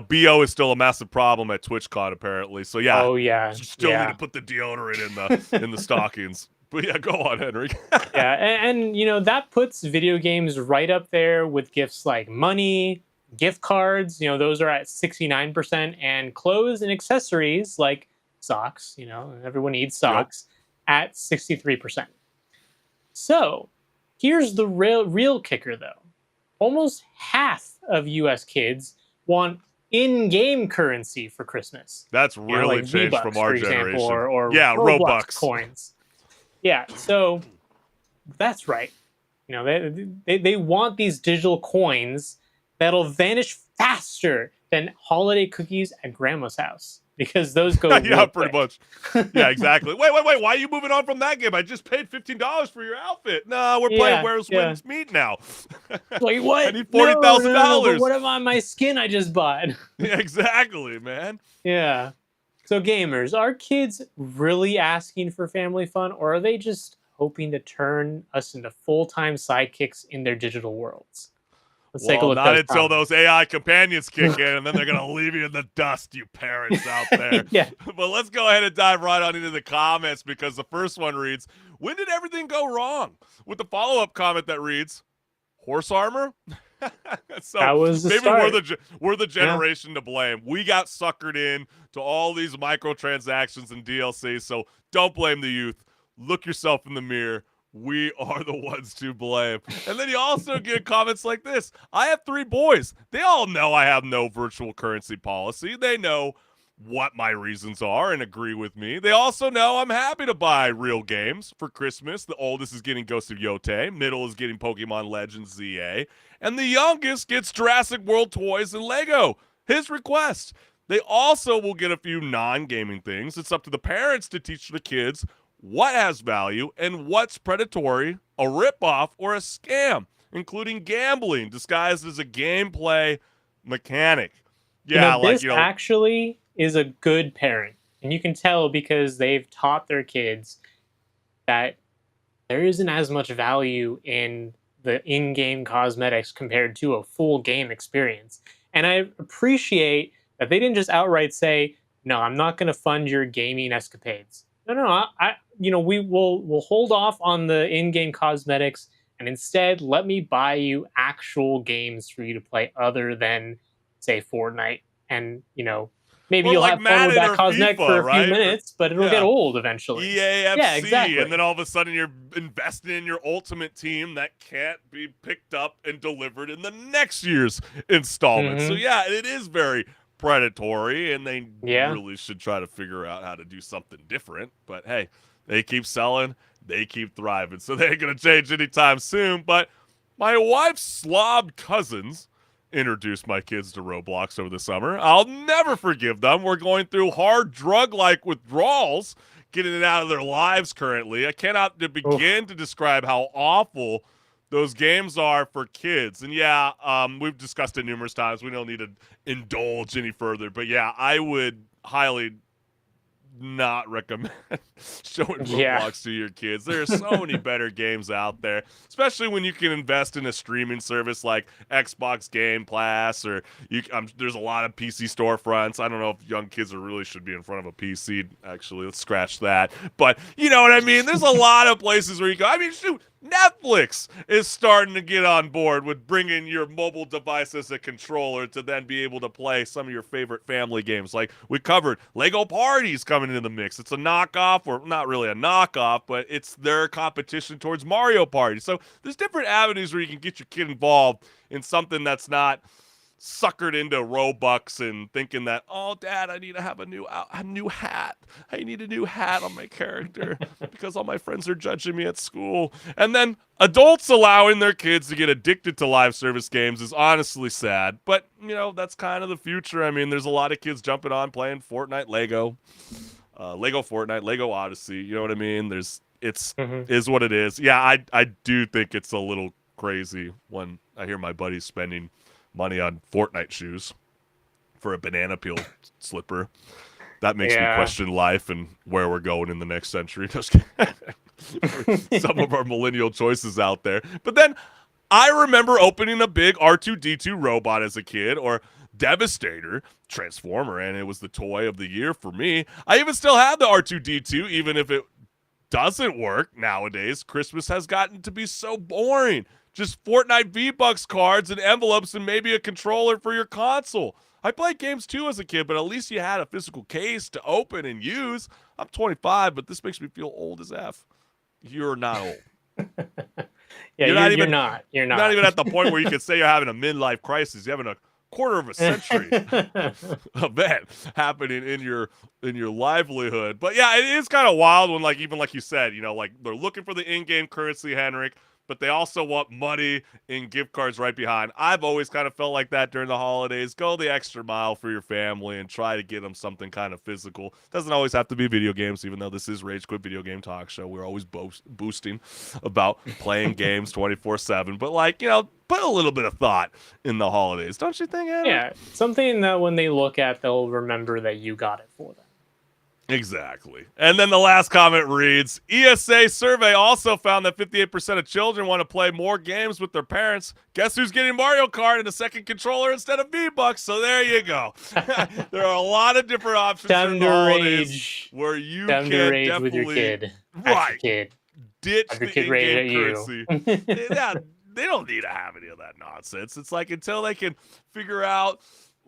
B: BO is still a massive problem at TwitchCon, apparently. So, yeah.
C: Oh, yeah.
B: Still need to put the deodorant in the stockings. But, yeah, go on, HenricK.
C: Yeah, and that puts video games right up there with gifts like money, gift cards. Those are at 69%, and clothes and accessories like socks, everyone needs socks, at 63%. So, here's the real kicker, though. Almost half of U.S. kids want in-game currency for Christmas.
B: That's really
C: like
B: changed
C: V-Bucks,
B: from our
C: for example,
B: generation.
C: or
B: Robux
C: coins. Yeah, so that's right. They want these digital coins that'll vanish faster than holiday cookies at grandma's house, because those go
B: yeah, pretty much. Yeah, exactly. Wait. Why are you moving on from that game? I just paid $15 for your outfit. No, we're playing Where's Wins Meat now.
C: Wait, what?
B: I need $40,000.
C: No, what about my skin I just bought?
B: Yeah, exactly, man.
C: Yeah. So gamers, are kids really asking for family fun, or are they just hoping to turn us into full-time sidekicks in their digital worlds? Let's take a look.
B: Not until those AI companions kick in, and then they're going to leave you in the dust, you parents out there.
C: Yeah.
B: But let's go ahead and dive right on into the comments, because the first one reads, when did everything go wrong? With the follow-up comment that reads, horse armor? So
C: that was
B: maybe
C: start.
B: we're the generation to blame. We got suckered in to all these microtransactions and DLC, so don't blame the youth. Look yourself in the mirror. We are the ones to blame. And then you also get comments like this. I have 3 boys. They all know I have no virtual currency policy. They know what my reasons are and agree with me. They also know I'm happy to buy real games for Christmas. The oldest is getting Ghost of Yotei. Middle is getting Pokemon Legends ZA. And the youngest gets Jurassic World toys and Lego. His request. They also will get a few non-gaming things. It's up to the parents to teach the kids what has value and what's predatory, a ripoff, or a scam, including gambling disguised as a gameplay mechanic. Yeah,
C: this actually is a good parent. And you can tell because they've taught their kids that there isn't as much value in the in-game cosmetics compared to a full game experience. And I appreciate that they didn't just outright say, no, I'm not going to fund your gaming escapades. No, we'll hold off on the in-game cosmetics, and instead let me buy you actual games for you to play other than, say, Fortnite. And, maybe you'll have fun with that cosmetic for a few minutes, but it'll get old eventually.
B: EAFC,
C: yeah, exactly.
B: And then all of a sudden you're investing in your ultimate team that can't be picked up and delivered in the next year's installment.
C: Mm-hmm.
B: So, yeah, it is very predatory, and they really should try to figure out how to do something different. But, hey, they keep selling, they keep thriving, so they ain't going to change anytime soon. But my wife's slob cousins introduced my kids to Roblox over the summer. I'll never forgive them. We're going through hard drug-like withdrawals, getting it out of their lives currently. I cannot begin to describe how awful those games are for kids. And yeah, we've discussed it numerous times. We don't need to indulge any further. But yeah, I would highly not recommend showing
C: Yeah.
B: Roblox to your kids. There are so many better games out there, especially when you can invest in a streaming service like Xbox Game Pass, or there's a lot of PC storefronts. I don't know if young kids really should be in front of a PC. Actually, let's scratch that. But you know what I mean? There's a lot of places where you go. I mean, shoot, Netflix is starting to get on board with bringing your mobile device as a controller to then be able to play some of your favorite family games. Like we covered, Lego Party's coming into the mix. It's a knockoff, or not really a knockoff, but it's their competition towards Mario Party. So there's different avenues where you can get your kid involved in something that's not suckered into Robux and thinking that, oh, Dad, I need to have a new hat. I need a new hat on my character because all my friends are judging me at school. And then adults allowing their kids to get addicted to live service games is honestly sad. But, you know, that's kind of the future. I mean, there's a lot of kids jumping on playing Fortnite, Lego Fortnite, Lego Odyssey. You know what I mean? Is what it is. Yeah, I do think it's a little crazy when I hear my buddies spending money on Fortnite shoes for a banana peel slipper. That makes me question life and where we're going in the next century. Just some of our millennial choices out there. But then I remember opening a big R2-D2 robot as a kid, or Devastator Transformer, and it was the toy of the year for me. I even still have the R2-D2, even if it doesn't work nowadays. Christmas has gotten to be so boring. Just Fortnite V-Bucks cards and envelopes and maybe a controller for your console. I played games too as a kid, but at least you had a physical case to open and use. I'm 25, but this makes me feel old as F. You're not old.
C: Yeah, you're not. You're not.
B: Not even at the point where you could say you're having a midlife crisis. You're having a quarter of a century event happening in your livelihood. But yeah, it is kind of wild when, like, even like you said, you know, like they're looking for the in-game currency, HenricK, but they also want money in gift cards right behind. I've always kind of felt like that during the holidays. Go the extra mile for your family and try to get them something kind of physical. Doesn't always have to be video games, even though this is Rage Quit Video Game Talk Show. We're always boosting about playing games 24/7. But, like, you know, put a little bit of thought in the holidays. Don't you think, Anna?
C: Yeah, something that when they look at, they'll remember that you got it for them.
B: Exactly. And then the last comment reads, ESA survey also found that 58% of children want to play more games with their parents. Guess who's getting Mario Kart and a second controller instead of V-Bucks? So there you go. There are a lot of different options
C: Time
B: for
C: to
B: holidays
C: rage.
B: where you
C: Time
B: can
C: to rage
B: definitely
C: with your kid.
B: right,
C: Kid.
B: ditch
C: Have your
B: the
C: kid rage at
B: in-game
C: you.
B: currency. Yeah, they don't need to have any of that nonsense. It's like until they can figure out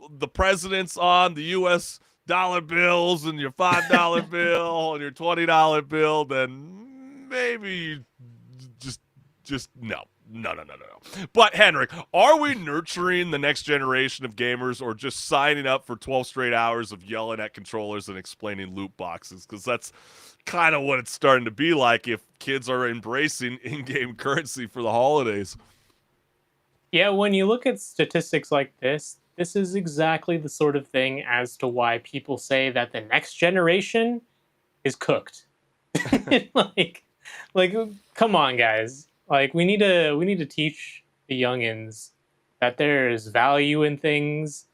B: the presidents on the U.S. dollar bills and your $5 bill and your $20 bill, then maybe just no. But HenricK, are we nurturing the next generation of gamers, or just signing up for 12 straight hours of yelling at controllers and explaining loot boxes? Because that's kind of what it's starting to be like if kids are embracing in-game currency for the holidays.
C: Yeah, when you look at statistics like this is exactly the sort of thing as to why people say that the next generation is cooked. like, come on, guys. Like, we need to teach the youngins that there is value in things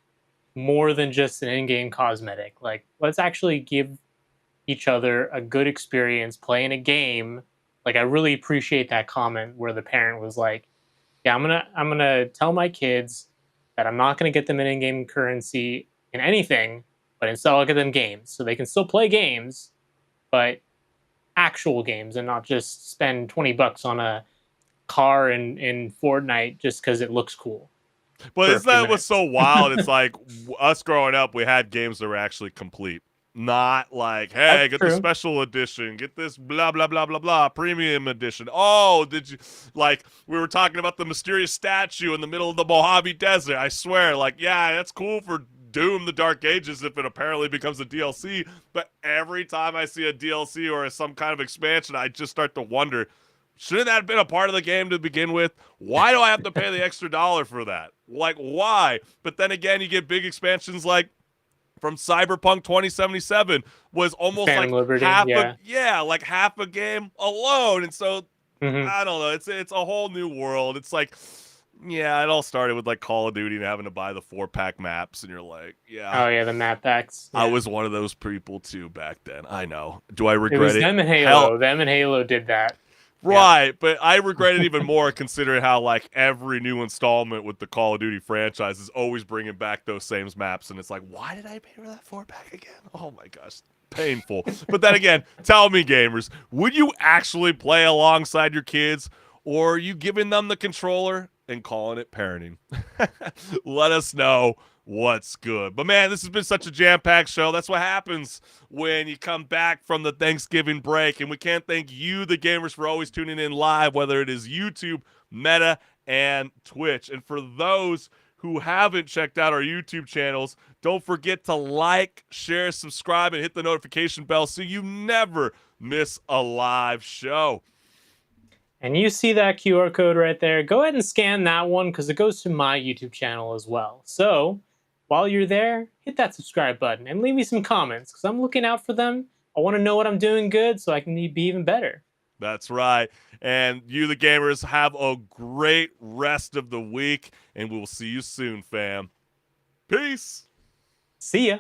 C: more than just an in-game cosmetic. Like, let's actually give each other a good experience playing a game. Like, I really appreciate that comment where the parent was like, yeah, I'm gonna tell my kids that I'm not gonna get them an in-game currency in anything, but instead I'll get them games. So they can still play games, but actual games, and not just spend $20 on a car in Fortnite just because it looks cool.
B: But isn't that what's so wild? It's like us growing up, we had games that were actually complete. Not like, hey, get the special edition, get this blah, blah, blah, blah, blah, premium edition. Oh, did you, like, we were talking about the mysterious statue in the middle of the Mojave Desert. I swear, like, yeah, that's cool for Doom the Dark Ages if it apparently becomes a DLC. But every time I see a DLC or some kind of expansion, I just start to wonder, shouldn't that have been a part of the game to begin with? Why do I have to pay the extra $1 for that? Like, why? But then again, you get big expansions like from Cyberpunk 2077 was almost
C: Phantom
B: like
C: Liberty,
B: half
C: yeah.
B: like half a game alone. And so I don't know. It's a whole new world. It's like, yeah, it all started with like Call of Duty and having to buy the 4-pack maps, and you're like, yeah.
C: Oh yeah, the map packs.
B: I
C: Yeah.
B: was one of those people too back then. I know. Do I
C: It
B: regret
C: was
B: it?
C: them and Halo.
B: Hell,
C: Them and Halo did that.
B: right, but I regret it even more considering how like every new installment with the Call of Duty franchise is always bringing back those same maps, and it's like, why did I pay for that 4-pack again? Oh my gosh, painful. But then again, tell me, gamers, would you actually play alongside your kids, or are you giving them the controller and calling it parenting? Let us know what's good. But man, this has been such a jam-packed show. That's what happens when you come back from the Thanksgiving break. And we can't thank you, the gamers, for always tuning in live, whether it is YouTube, Meta, and Twitch. And for those who haven't checked out our YouTube channels, don't forget to like, share, subscribe, and hit the notification bell so you never miss a live show.
C: And you see that QR code right there. Go ahead and scan that one because it goes to my YouTube channel as well. So while you're there, hit that subscribe button and leave me some comments because I'm looking out for them. I want to know what I'm doing good so I can be even better.
B: That's right. And you, the gamers, have a great rest of the week, and we'll see you soon, fam. Peace.
C: See ya.